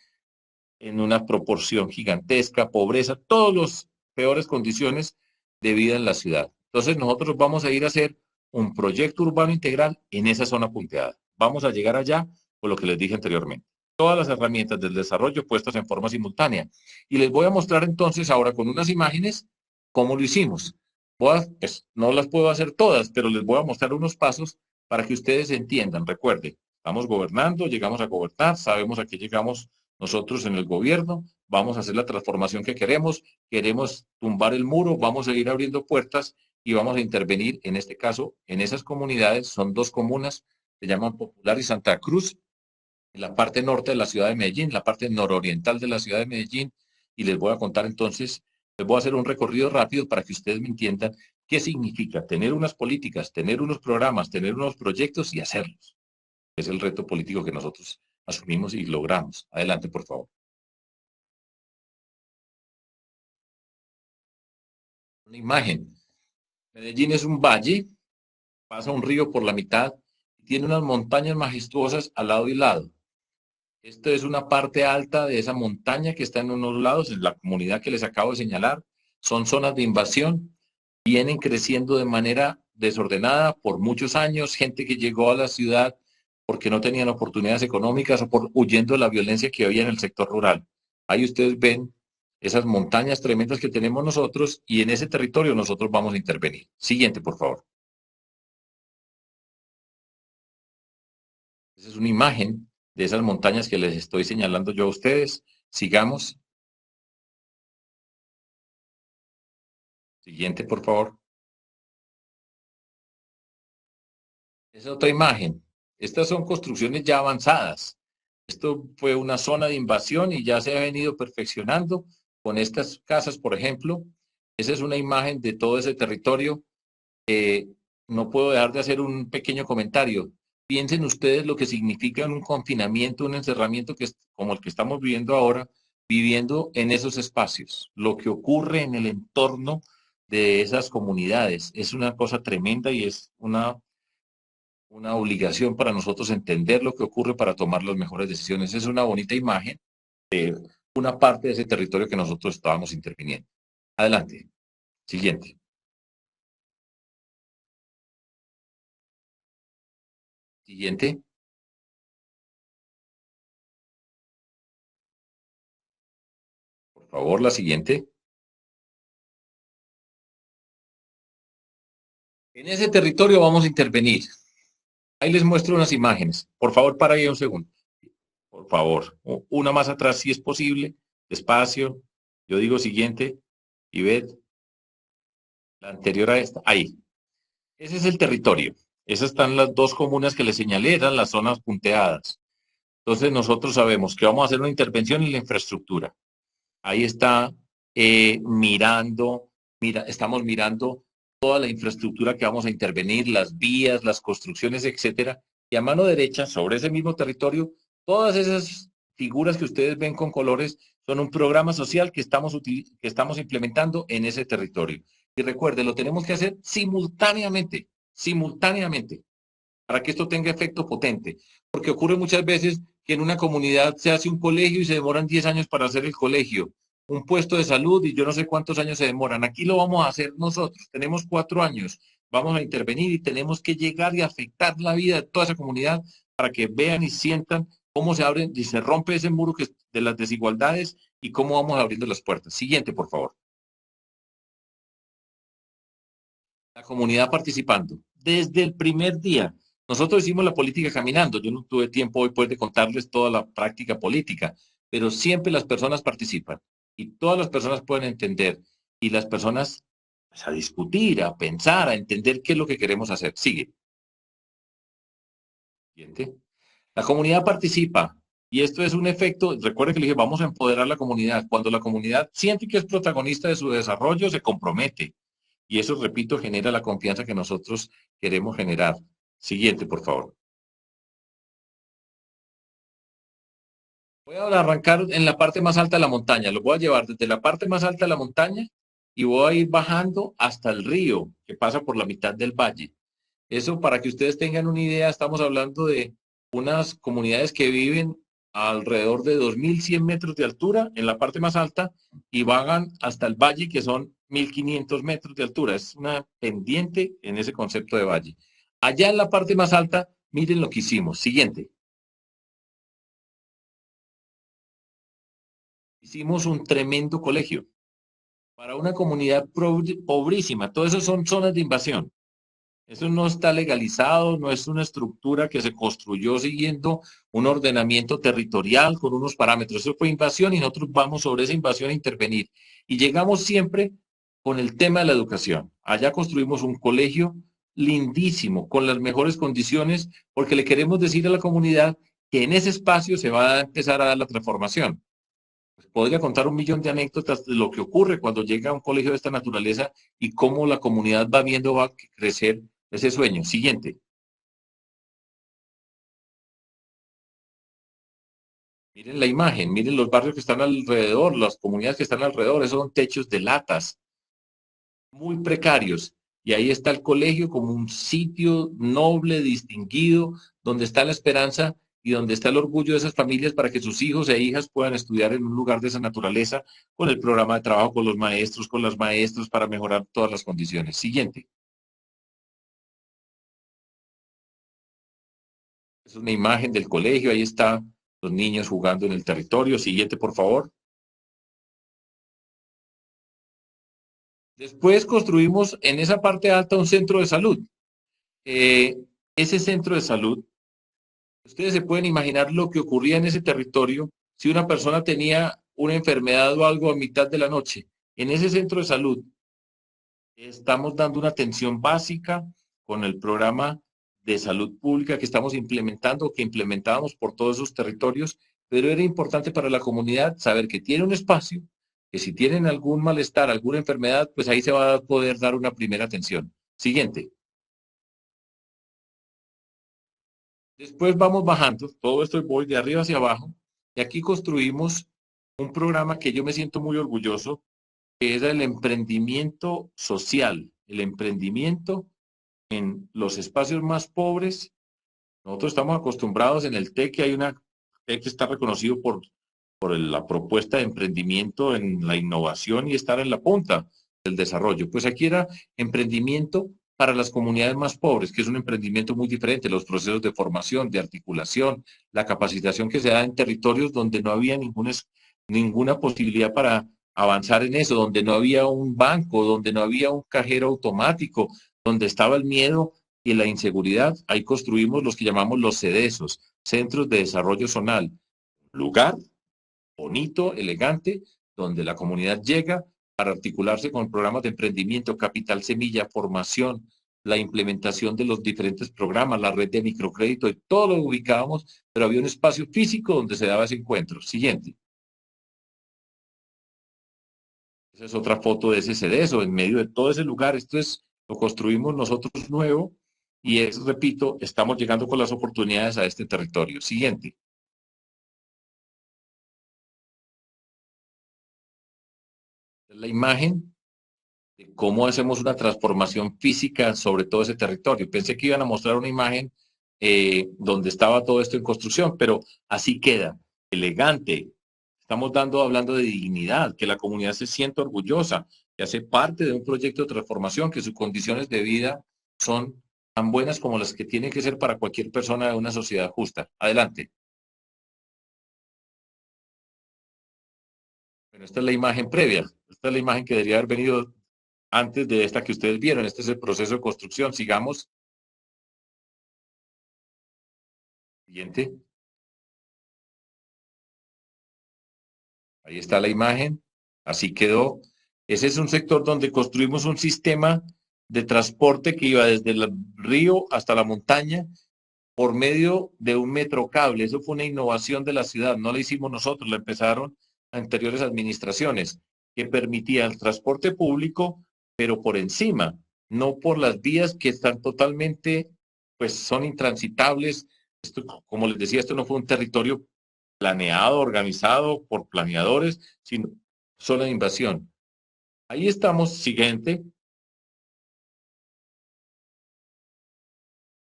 en una proporción gigantesca, pobreza, todas las peores condiciones de vida en la ciudad. Entonces nosotros vamos a ir a hacer un proyecto urbano integral en esa zona punteada. Vamos a llegar allá por lo que les dije anteriormente. Todas las herramientas del desarrollo puestas en forma simultánea. Y les voy a mostrar entonces ahora con unas imágenes cómo lo hicimos. Pues, no las puedo hacer todas, pero les voy a mostrar unos pasos para que ustedes entiendan. Recuerden, estamos gobernando, llegamos a gobernar, sabemos a qué llegamos nosotros en el gobierno, vamos a hacer la transformación que queremos tumbar el muro, vamos a ir abriendo puertas y vamos a intervenir, en este caso, en esas comunidades, son dos comunas, se llaman Popular y Santa Cruz, en la parte norte de la ciudad de Medellín, la parte nororiental de la ciudad de Medellín, y les voy a contar entonces, les voy a hacer un recorrido rápido para que ustedes me entiendan qué significa tener unas políticas, tener unos programas, tener unos proyectos y hacerlos. Es el reto político que nosotros asumimos y logramos. Adelante, por favor. Una imagen. Medellín es un valle, pasa un río por la mitad, Tiene unas montañas majestuosas al lado y lado. Esto es una parte alta de esa montaña que está en unos lados, en la comunidad que les acabo de señalar. Son zonas de invasión, vienen creciendo de manera desordenada por muchos años, gente que llegó a la ciudad porque no tenían oportunidades económicas o por huyendo de la violencia que había en el sector rural. Ahí ustedes ven esas montañas tremendas que tenemos nosotros y en ese territorio nosotros vamos a intervenir. Siguiente, por favor. Esa es una imagen de esas montañas que les estoy señalando yo a ustedes. Sigamos. Siguiente, por favor. Esa otra imagen. Estas son construcciones ya avanzadas. Esto fue una zona de invasión y ya se ha venido perfeccionando con estas casas, por ejemplo. Esa es una imagen de todo ese territorio. No puedo dejar de hacer un pequeño comentario. Piensen ustedes lo que significa un confinamiento, un encerramiento que es como el que estamos viviendo ahora, viviendo en esos espacios. Lo que ocurre en el entorno de esas comunidades es una cosa tremenda y es una obligación para nosotros entender lo que ocurre para tomar las mejores decisiones. Es una bonita imagen de una parte de ese territorio que nosotros estábamos interviniendo. Adelante. Siguiente. Siguiente. Por favor, la siguiente. En ese territorio vamos a intervenir. Ahí les muestro unas imágenes. Por favor, para ahí un segundo. Por favor. Una más atrás, si es posible. Despacio. Yo digo siguiente. Y ved la anterior a esta. Ahí. Ese es el territorio. Esas están las dos comunas que les señalé, eran las zonas punteadas. Entonces nosotros sabemos que vamos a hacer una intervención en la infraestructura. Ahí está estamos mirando toda la infraestructura que vamos a intervenir, las vías, las construcciones, etcétera. Y a mano derecha, sobre ese mismo territorio, todas esas figuras que ustedes ven con colores son un programa social que estamos implementando en ese territorio. Y recuerde, lo tenemos que hacer simultáneamente, simultáneamente para que esto tenga efecto potente. Porque ocurre muchas veces que en una comunidad se hace un colegio y se demoran 10 años para hacer el colegio, un puesto de salud y yo no sé cuántos años se demoran. Aquí lo vamos a hacer nosotros, tenemos 4 años, vamos a intervenir y tenemos que llegar y afectar la vida de toda esa comunidad para que vean y sientan cómo se abren y se rompe ese muro de las desigualdades y cómo vamos abriendo las puertas. Siguiente, por favor. La comunidad participando. Desde el primer día, nosotros hicimos la política caminando. Yo no tuve tiempo hoy pues, de contarles toda la práctica política, pero siempre las personas participan y todas las personas pueden entender y las personas pues, a discutir, a pensar, a entender qué es lo que queremos hacer. Sigue. Siguiente. La comunidad participa y esto es un efecto, recuerde que le dije, vamos a empoderar la comunidad. Cuando la comunidad siente que es protagonista de su desarrollo, se compromete. Y eso, repito, genera la confianza que nosotros queremos generar. Siguiente, por favor. Voy a arrancar en la parte más alta de la montaña. Lo voy a llevar desde la parte más alta de la montaña y voy a ir bajando hasta el río que pasa por la mitad del valle. Eso para que ustedes tengan una idea, estamos hablando de unas comunidades que viven alrededor de 2.100 metros de altura en la parte más alta y vagan hasta el valle que son 1.500 metros de altura. Es una pendiente en ese concepto de valle. Allá en la parte más alta, miren lo que hicimos. Siguiente. Hicimos un tremendo colegio para una comunidad pobrísima. Todo eso son zonas de invasión. Eso no está legalizado, no es una estructura que se construyó siguiendo un ordenamiento territorial con unos parámetros. Eso fue invasión y nosotros vamos sobre esa invasión a intervenir. Y llegamos siempre con el tema de la educación. Allá construimos un colegio lindísimo, con las mejores condiciones, porque le queremos decir a la comunidad que en ese espacio se va a empezar a dar la transformación. Podría contar un millón de anécdotas de lo que ocurre cuando llega a un colegio de esta naturaleza y cómo la comunidad va viendo va a crecer ese sueño. Siguiente. Miren la imagen, miren los barrios que están alrededor, las comunidades que están alrededor, esos son techos de latas, muy precarios. Y ahí está el colegio como un sitio noble, distinguido, donde está la esperanza y donde está el orgullo de esas familias para que sus hijos e hijas puedan estudiar en un lugar de esa naturaleza, con el programa de trabajo, con los maestros, con las maestras, para mejorar todas las condiciones. Siguiente. Es una imagen del colegio, ahí está los niños jugando en el territorio. Siguiente, por favor. Después construimos en esa parte alta un centro de salud. Eh, Ese centro de salud, ustedes se pueden imaginar lo que ocurría en ese territorio si una persona tenía una enfermedad o algo a mitad de la noche. En ese centro de salud estamos dando una atención básica con el programa de salud pública que estamos implementando, que implementábamos por todos esos territorios, pero era importante para la comunidad saber que tiene un espacio, que si tienen algún malestar, alguna enfermedad, pues ahí se va a poder dar una primera atención. Siguiente. Después vamos bajando, todo esto voy de arriba hacia abajo, y aquí construimos un programa que yo me siento muy orgulloso, que es el emprendimiento social, el emprendimiento en los espacios más pobres. Nosotros estamos acostumbrados en el TEC, que hay una TEC que está reconocido por la propuesta de emprendimiento en la innovación y estar en la punta del desarrollo. Pues aquí era emprendimiento para las comunidades más pobres, que es un emprendimiento muy diferente, los procesos de formación, de articulación, la capacitación que se da en territorios donde no había ninguna posibilidad para avanzar en eso, donde no había un banco, donde no había un cajero automático, donde estaba el miedo y la inseguridad. Ahí construimos los que llamamos los CEDESOS, Centros de Desarrollo Zonal, lugar bonito, elegante, donde la comunidad llega para articularse con programas de emprendimiento, capital semilla, formación, la implementación de los diferentes programas, la red de microcrédito, y todo lo ubicábamos, pero había un espacio físico donde se daba ese encuentro. Siguiente. Esa es otra foto de ese CEDESO, en medio de todo ese lugar. Esto es, lo construimos nosotros nuevo y es, repito, estamos llegando con las oportunidades a este territorio. Siguiente. La imagen de cómo hacemos una transformación física sobre todo ese territorio. Pensé que iban a mostrar una imagen donde estaba todo esto en construcción, pero así queda, elegante. Estamos hablando de dignidad, que la comunidad se sienta orgullosa, que hace parte de un proyecto de transformación, que sus condiciones de vida son tan buenas como las que tienen que ser para cualquier persona de una sociedad justa. Adelante. Bueno, esta es la imagen previa. Esta es la imagen que debería haber venido antes de esta que ustedes vieron. Este es el proceso de construcción. Sigamos. Siguiente. Ahí está la imagen. Así quedó. Ese es un sector donde construimos un sistema de transporte que iba desde el río hasta la montaña por medio de un metrocable. Eso fue una innovación de la ciudad. No la hicimos nosotros, la empezaron anteriores administraciones, que permitía el transporte público, pero por encima, no por las vías que están totalmente, pues son intransitables. Esto, como les decía, esto no fue un territorio planeado, organizado por planeadores, sino solo de invasión. Ahí estamos, siguiente.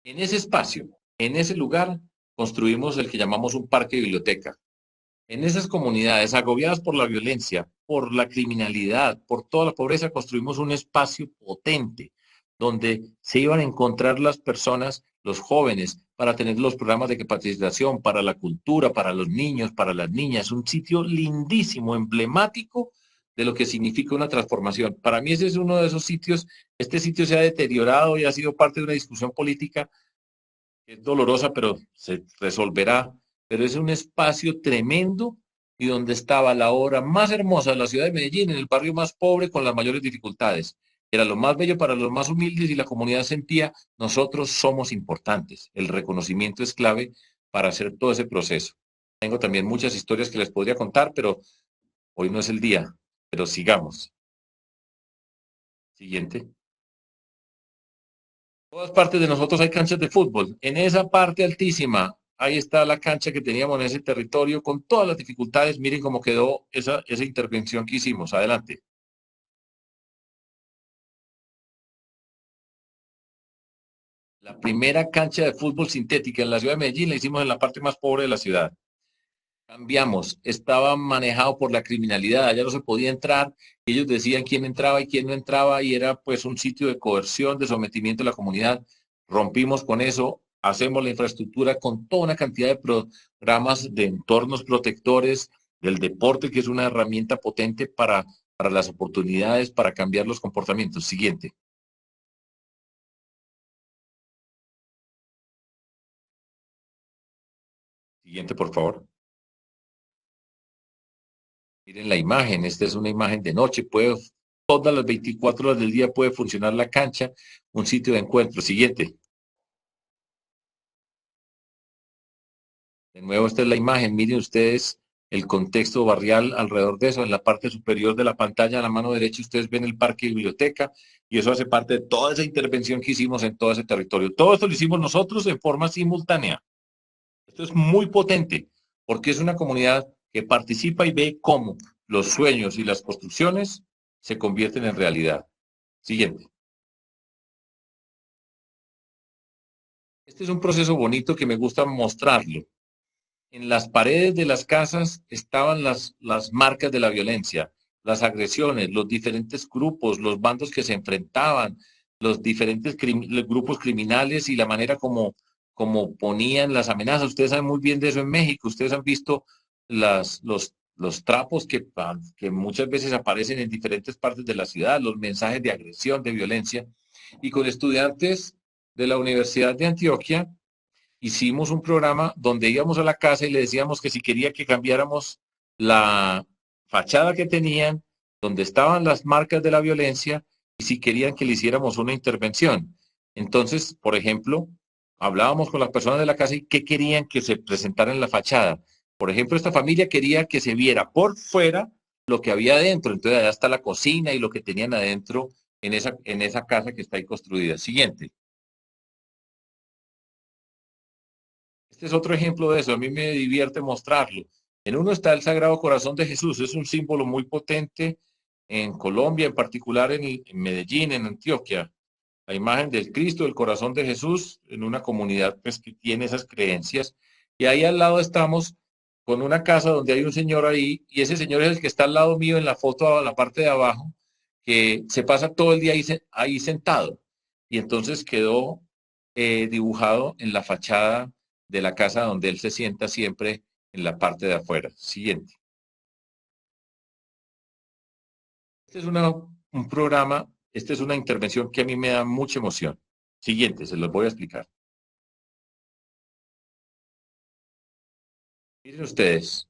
En ese espacio, en ese lugar, construimos el que llamamos un parque biblioteca. En esas comunidades agobiadas por la violencia, por la criminalidad, por toda la pobreza, construimos un espacio potente donde se iban a encontrar las personas, los jóvenes, para tener los programas de capacitación, para la cultura, para los niños, para las niñas. Un sitio lindísimo, emblemático de lo que significa una transformación. Para mí ese es uno de esos sitios. Este sitio se ha deteriorado y ha sido parte de una discusión política que es dolorosa, pero se resolverá. Pero es un espacio tremendo y donde estaba la obra más hermosa de la ciudad de Medellín, en el barrio más pobre con las mayores dificultades. Era lo más bello para los más humildes y la comunidad sentía, nosotros somos importantes. El reconocimiento es clave para hacer todo ese proceso. Tengo también muchas historias que les podría contar, pero hoy no es el día. Pero sigamos. Siguiente. Todas partes de nosotros hay canchas de fútbol. En esa parte altísima, ahí está la cancha que teníamos en ese territorio con todas las dificultades. Miren cómo quedó esa intervención que hicimos. Adelante. La primera cancha de fútbol sintética en la ciudad de Medellín la hicimos en la parte más pobre de la ciudad. Cambiamos, estaba manejado por la criminalidad, allá no se podía entrar, ellos decían quién entraba y quién no entraba y era pues un sitio de coerción, de sometimiento de la comunidad. Rompimos con eso, hacemos la infraestructura con toda una cantidad de programas de entornos protectores, del deporte, que es una herramienta potente para las oportunidades, para cambiar los comportamientos. Siguiente. Siguiente, por favor. Miren la imagen, esta es una imagen de noche, todas las 24 horas del día puede funcionar la cancha, un sitio de encuentro. Siguiente. De nuevo, esta es la imagen, miren ustedes el contexto barrial alrededor de eso, en la parte superior de la pantalla, a la mano derecha, ustedes ven el parque y biblioteca, y eso hace parte de toda esa intervención que hicimos en todo ese territorio. Todo esto lo hicimos nosotros en forma simultánea. Esto es muy potente, porque es una comunidad que participa y ve cómo los sueños y las construcciones se convierten en realidad. Siguiente. Este es un proceso bonito que me gusta mostrarlo. En las paredes de las casas estaban las marcas de la violencia, las agresiones, los diferentes grupos, los bandos que se enfrentaban, los diferentes los grupos criminales y la manera como ponían las amenazas. Ustedes saben muy bien de eso en México. Ustedes han visto los trapos que muchas veces aparecen en diferentes partes de la ciudad, los mensajes de agresión, de violencia. Y con estudiantes de la Universidad de Antioquia, hicimos un programa donde íbamos a la casa y le decíamos que si quería que cambiáramos la fachada que tenían, donde estaban las marcas de la violencia, y si querían que le hiciéramos una intervención. Entonces, por ejemplo, hablábamos con las personas de la casa y qué querían que se presentara en la fachada. Por ejemplo, esta familia quería que se viera por fuera lo que había adentro. Entonces, allá está la cocina y lo que tenían adentro en esa casa que está ahí construida. Siguiente. Este es otro ejemplo de eso. A mí me divierte mostrarlo. En uno está el Sagrado Corazón de Jesús. Es un símbolo muy potente en Colombia, en particular en Medellín, en Antioquia. La imagen del Cristo, del Corazón de Jesús, en una comunidad pues, que tiene esas creencias. Y ahí al lado estamos con una casa donde hay un señor ahí, y ese señor es el que está al lado mío en la foto, a la parte de abajo, que se pasa todo el día ahí sentado. Y entonces quedó dibujado en la fachada de la casa donde él se sienta siempre en la parte de afuera. Siguiente. Este es un programa, esta es una intervención que a mí me da mucha emoción. Siguiente, se los voy a explicar. Miren ustedes,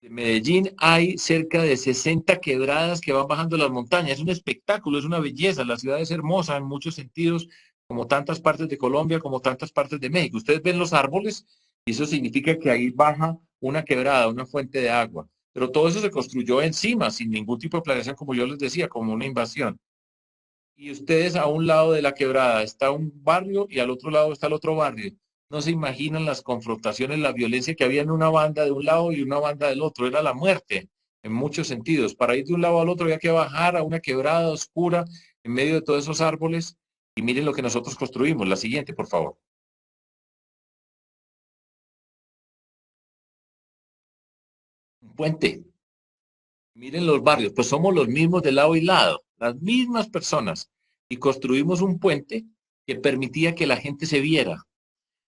en Medellín hay cerca de 60 quebradas que van bajando las montañas. Es un espectáculo, es una belleza. La ciudad es hermosa en muchos sentidos, como tantas partes de Colombia, como tantas partes de México. Ustedes ven los árboles y eso significa que ahí baja una quebrada, una fuente de agua. Pero todo eso se construyó encima, sin ningún tipo de planeación, como yo les decía, como una invasión. Y ustedes a un lado de la quebrada está un barrio y al otro lado está el otro barrio. No se imaginan las confrontaciones, la violencia que había en una banda de un lado y una banda del otro. Era la muerte en muchos sentidos. Para ir de un lado al otro había que bajar a una quebrada oscura en medio de todos esos árboles. Y miren lo que nosotros construimos. La siguiente, por favor. Un puente. Miren los barrios, pues somos los mismos de lado y lado, las mismas personas. Y construimos un puente que permitía que la gente se viera.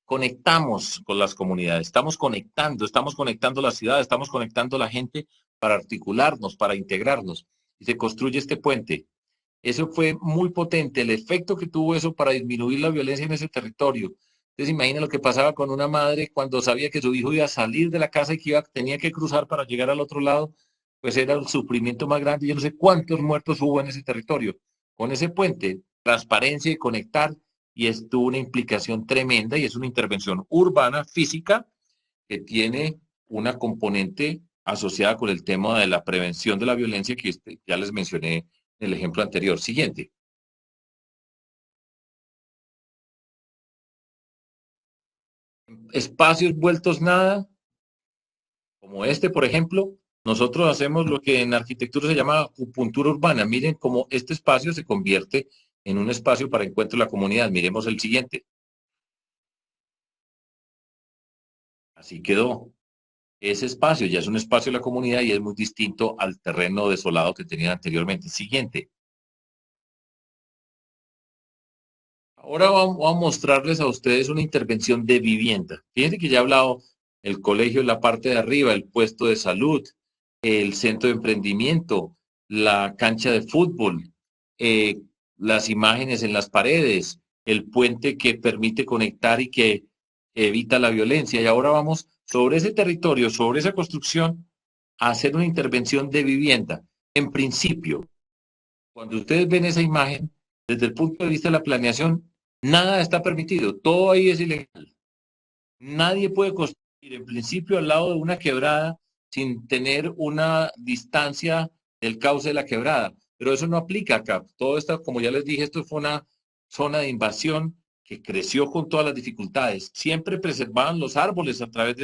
Conectamos con las comunidades, estamos conectando la ciudad, estamos conectando la gente para articularnos, para integrarnos. Y se construye este puente. Eso fue muy potente, el efecto que tuvo eso para disminuir la violencia en ese territorio. Entonces, imagina lo que pasaba con una madre cuando sabía que su hijo iba a salir de la casa y que tenía que cruzar para llegar al otro lado, pues era el sufrimiento más grande. Yo no sé cuántos muertos hubo en ese territorio. Con ese puente, transparencia y conectar, y esto tuvo una implicación tremenda y es una intervención urbana, física, que tiene una componente asociada con el tema de la prevención de la violencia que ya les mencioné en el ejemplo anterior. Siguiente. Espacios vueltos nada, como este, por ejemplo, nosotros hacemos lo que en arquitectura se llama acupuntura urbana. Miren cómo este espacio se convierte en un espacio para encuentro de la comunidad. Miremos el siguiente. Así quedó. Ese espacio ya es un espacio de la comunidad y es muy distinto al terreno desolado que tenían anteriormente. Siguiente. Ahora vamos a mostrarles a ustedes una intervención de vivienda. Fíjense que ya he hablado el colegio en la parte de arriba, el puesto de salud, el centro de emprendimiento, la cancha de fútbol, eh, las imágenes en las paredes, el puente que permite conectar y que evita la violencia. Y ahora vamos sobre ese territorio, sobre esa construcción, a hacer una intervención de vivienda. En principio, cuando ustedes ven esa imagen, desde el punto de vista de la planeación, nada está permitido, todo ahí es ilegal. Nadie puede construir en principio al lado de una quebrada sin tener una distancia del cauce de la quebrada. Pero eso no aplica acá. Todo esto, como ya les dije, esto fue una zona de invasión que creció con todas las dificultades. Siempre preservaban los árboles a través de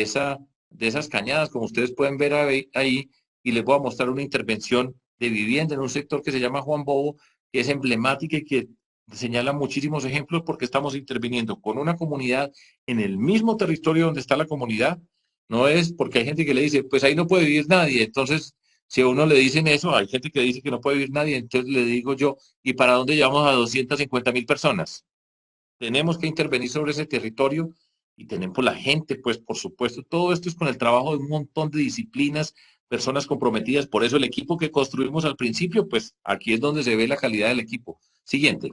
esa, de esas cañadas, como ustedes pueden ver ahí, y les voy a mostrar una intervención de vivienda en un sector que se llama Juan Bobo, que es emblemática y que señala muchísimos ejemplos porque estamos interviniendo con una comunidad en el mismo territorio donde está la comunidad. No es porque hay gente que le dice, pues ahí no puede vivir nadie. Entonces, si a uno le dicen eso, hay gente que dice que no puede vivir nadie. Entonces le digo yo, ¿y para dónde llevamos a 250.000 personas? Tenemos que intervenir sobre ese territorio y tenemos la gente, pues por supuesto, todo esto es con el trabajo de un montón de disciplinas, personas comprometidas. Por eso el equipo que construimos al principio, pues aquí es donde se ve la calidad del equipo. Siguiente.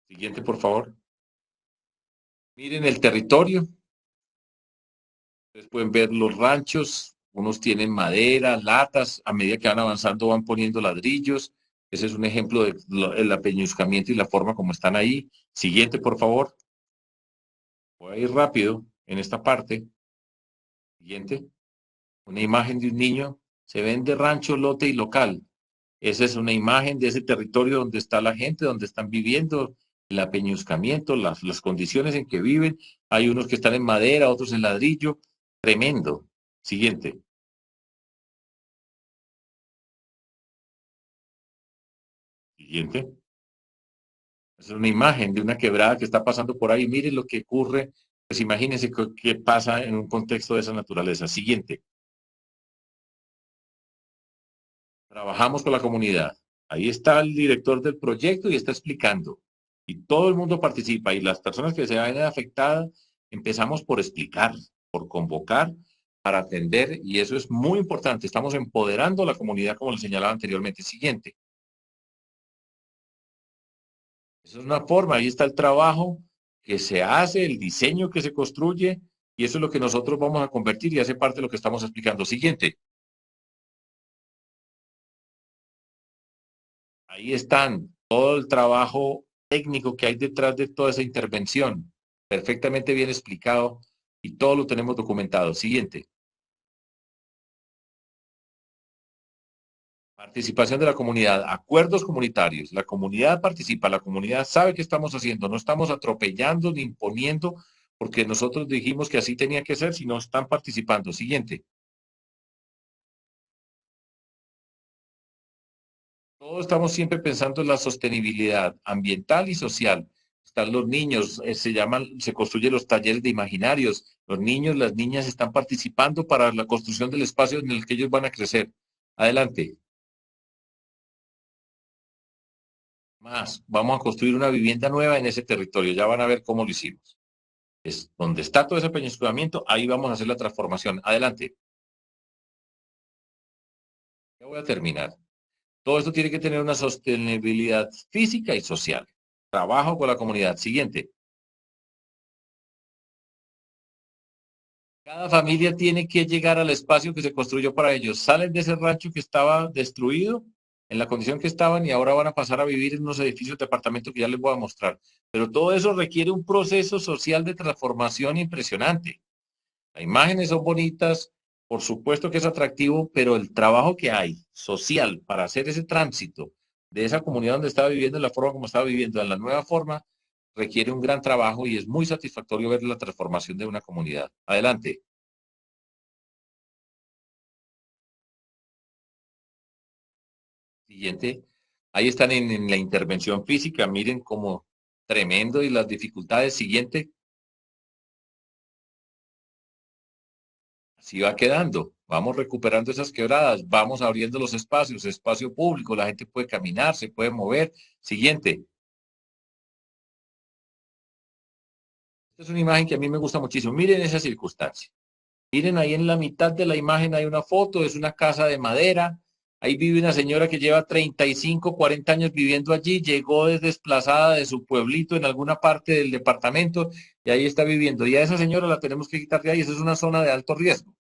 Siguiente, por favor. Miren el territorio. Ustedes pueden ver los ranchos. Unos tienen madera, latas. A medida que van avanzando van poniendo ladrillos. Ese es un ejemplo del apeñuscamiento y la forma como están ahí. Siguiente, por favor. Voy a ir rápido en esta parte. Siguiente. Una imagen de un niño. Se vende rancho, lote y local. Esa es una imagen de ese territorio donde está la gente, donde están viviendo, el apeñuscamiento, las condiciones en que viven. Hay unos que están en madera, otros en ladrillo. Tremendo. Siguiente. Siguiente. Es una imagen de una quebrada que está pasando por ahí. Miren lo que ocurre. Pues imagínense qué pasa en un contexto de esa naturaleza. Siguiente. Trabajamos con la comunidad. Ahí está el director del proyecto y está explicando. Y todo el mundo participa. Y las personas que se ven afectadas, empezamos por explicar, por convocar, para atender. Y eso es muy importante. Estamos empoderando a la comunidad, como le señalaba anteriormente. Siguiente. Esa es una forma. Ahí está el trabajo que se hace, el diseño que se construye. Y eso es lo que nosotros vamos a convertir y hace parte de lo que estamos explicando. Siguiente. Ahí están todo el trabajo técnico que hay detrás de toda esa intervención, perfectamente bien explicado y todo lo tenemos documentado. Siguiente. Participación de la comunidad, acuerdos comunitarios. La comunidad participa, la comunidad sabe qué estamos haciendo, no estamos atropellando ni imponiendo porque nosotros dijimos que así tenía que ser, sino están participando. Siguiente. Todos estamos siempre pensando en la sostenibilidad ambiental y social. Están los niños, se construyen los talleres de imaginarios. Los niños, las niñas están participando para la construcción del espacio en el que ellos van a crecer. Adelante. Más, vamos a construir una vivienda nueva en ese territorio. Ya van a ver cómo lo hicimos. Es donde está todo ese peñasquamiento, ahí vamos a hacer la transformación. Adelante. Ya voy a terminar. Todo esto tiene que tener una sostenibilidad física y social. Trabajo con la comunidad. Siguiente. Cada familia tiene que llegar al espacio que se construyó para ellos. Salen de ese rancho que estaba destruido, en la condición que estaban, y ahora van a pasar a vivir en unos edificios de apartamentos que ya les voy a mostrar. Pero todo eso requiere un proceso social de transformación impresionante. Las imágenes son bonitas, por supuesto que es atractivo, pero el trabajo que hay social para hacer ese tránsito de esa comunidad donde estaba viviendo, en la forma como estaba viviendo, en la nueva forma, requiere un gran trabajo y es muy satisfactorio ver la transformación de una comunidad. Adelante. Siguiente. Ahí están en la intervención física. Miren cómo tremendo y las dificultades. Siguiente. Así va quedando. Vamos recuperando esas quebradas. Vamos abriendo los espacios. Espacio público. La gente puede caminar, se puede mover. Siguiente. Esta es una imagen que a mí me gusta muchísimo. Miren esa circunstancia. Miren, ahí en la mitad de la imagen hay una foto, es una casa de madera. Ahí vive una señora que lleva 35, 40 años viviendo allí, llegó desplazada de su pueblito en alguna parte del departamento y ahí está viviendo. Y a esa señora la tenemos que quitar de ahí, esa es una zona de alto riesgo.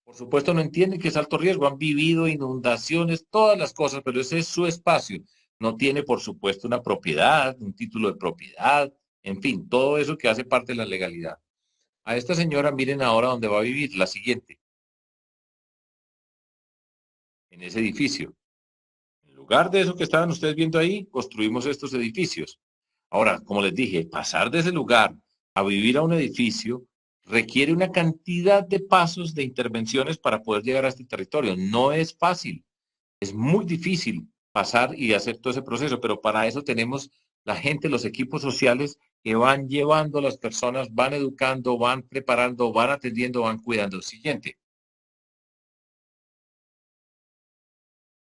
Por supuesto no entienden que es alto riesgo, han vivido inundaciones, todas las cosas, pero ese es su espacio. No tiene, por supuesto, una propiedad, un título de propiedad, en fin, todo eso que hace parte de la legalidad. A esta señora, miren ahora dónde va a vivir, la siguiente, en ese edificio. En lugar de eso que estaban ustedes viendo ahí, construimos estos edificios. Ahora, como les dije, pasar de ese lugar a vivir a un edificio requiere una cantidad de pasos, de intervenciones para poder llegar a este territorio. No es fácil, es muy difícil pasar y hacer todo ese proceso, pero para eso tenemos la gente, los equipos sociales que van llevando a las personas, van educando, van preparando, van atendiendo, van cuidando. Siguiente.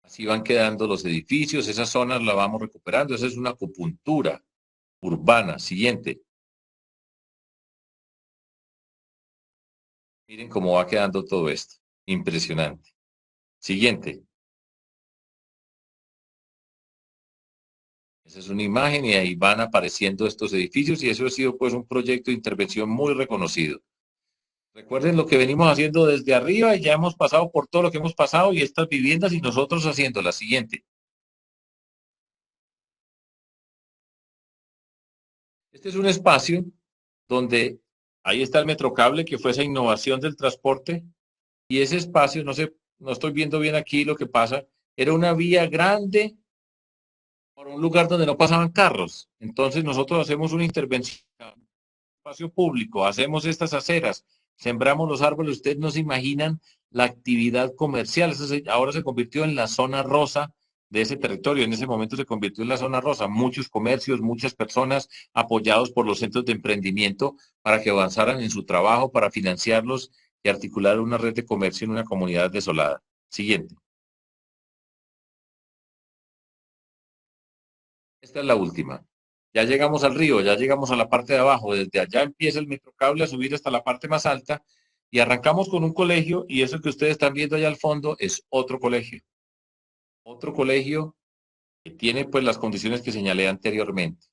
Así van quedando los edificios, esas zonas las vamos recuperando, esa es una acupuntura urbana. Siguiente. Miren cómo va quedando todo esto. Impresionante. Siguiente. Esa es una imagen y ahí van apareciendo estos edificios y eso ha sido pues un proyecto de intervención muy reconocido. Recuerden lo que venimos haciendo desde arriba y ya hemos pasado por todo lo que hemos pasado y estas viviendas y nosotros haciendo la siguiente. Este es un espacio donde ahí está el Metrocable, que fue esa innovación del transporte. Y ese espacio, no sé, no estoy viendo bien aquí lo que pasa, era una vía grande por un lugar donde no pasaban carros. Entonces nosotros hacemos una intervención en el espacio público, hacemos estas aceras, sembramos los árboles, ustedes no se imaginan la actividad comercial. Ahora se convirtió en la zona rosa de ese territorio, en ese momento se convirtió en la zona rosa, muchos comercios, muchas personas apoyados por los centros de emprendimiento para que avanzaran en su trabajo, para financiarlos y articular una red de comercio en una comunidad desolada. Siguiente. Esta es la última. Ya llegamos al río, ya llegamos a la parte de abajo. Desde allá empieza el metrocable a subir hasta la parte más alta y arrancamos con un colegio y eso que ustedes están viendo allá al fondo es otro colegio. Otro colegio que tiene pues las condiciones que señalé anteriormente.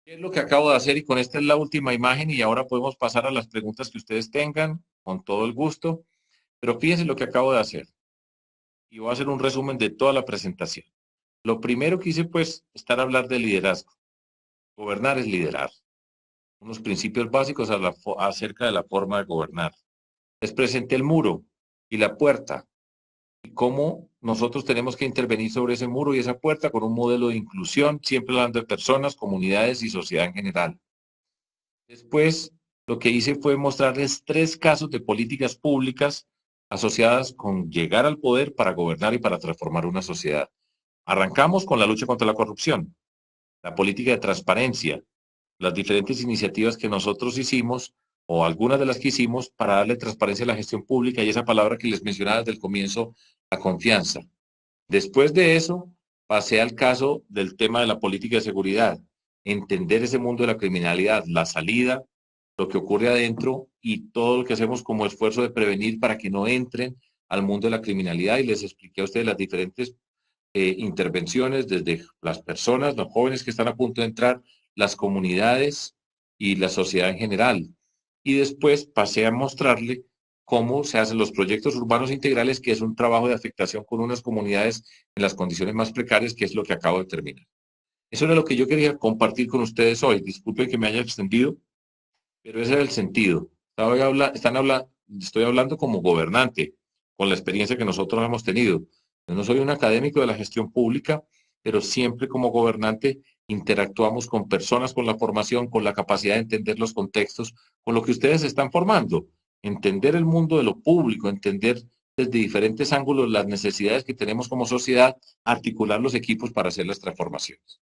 ¿Qué es lo que acabo de hacer? Y con esta es la última imagen y ahora podemos pasar a las preguntas que ustedes tengan con todo el gusto. Pero fíjense lo que acabo de hacer y voy a hacer un resumen de toda la presentación. Lo primero que hice pues estar a hablar de liderazgo. Gobernar es liderar. Unos principios básicos acerca de la forma de gobernar. Les presenté el muro y la puerta y cómo nosotros tenemos que intervenir sobre ese muro y esa puerta con un modelo de inclusión, siempre hablando de personas, comunidades y sociedad en general. Después, lo que hice fue mostrarles 3 casos de políticas públicas asociadas con llegar al poder para gobernar y para transformar una sociedad. Arrancamos con la lucha contra la corrupción, la política de transparencia, las diferentes iniciativas que nosotros hicimos o algunas de las que hicimos para darle transparencia a la gestión pública y esa palabra que les mencionaba desde el comienzo, la confianza. Después de eso, pasé al caso del tema de la política de seguridad, entender ese mundo de la criminalidad, la salida, lo que ocurre adentro y todo lo que hacemos como esfuerzo de prevenir para que no entren al mundo de la criminalidad y les expliqué a ustedes las diferentes intervenciones desde las personas, los jóvenes que están a punto de entrar, las comunidades y la sociedad en general. Y después pasé a mostrarle cómo se hacen los proyectos urbanos integrales, que es un trabajo de afectación con unas comunidades en las condiciones más precarias, que es lo que acabo de terminar. Eso era lo que yo quería compartir con ustedes hoy. Disculpen que me haya extendido, pero ese era el sentido. Estoy hablando como gobernante, con la experiencia que nosotros hemos tenido. Yo no soy un académico de la gestión pública, pero siempre como gobernante interactuamos con personas, con la formación, con la capacidad de entender los contextos, con lo que ustedes están formando. Entender el mundo de lo público, entender desde diferentes ángulos las necesidades que tenemos como sociedad, articular los equipos para hacer las transformaciones.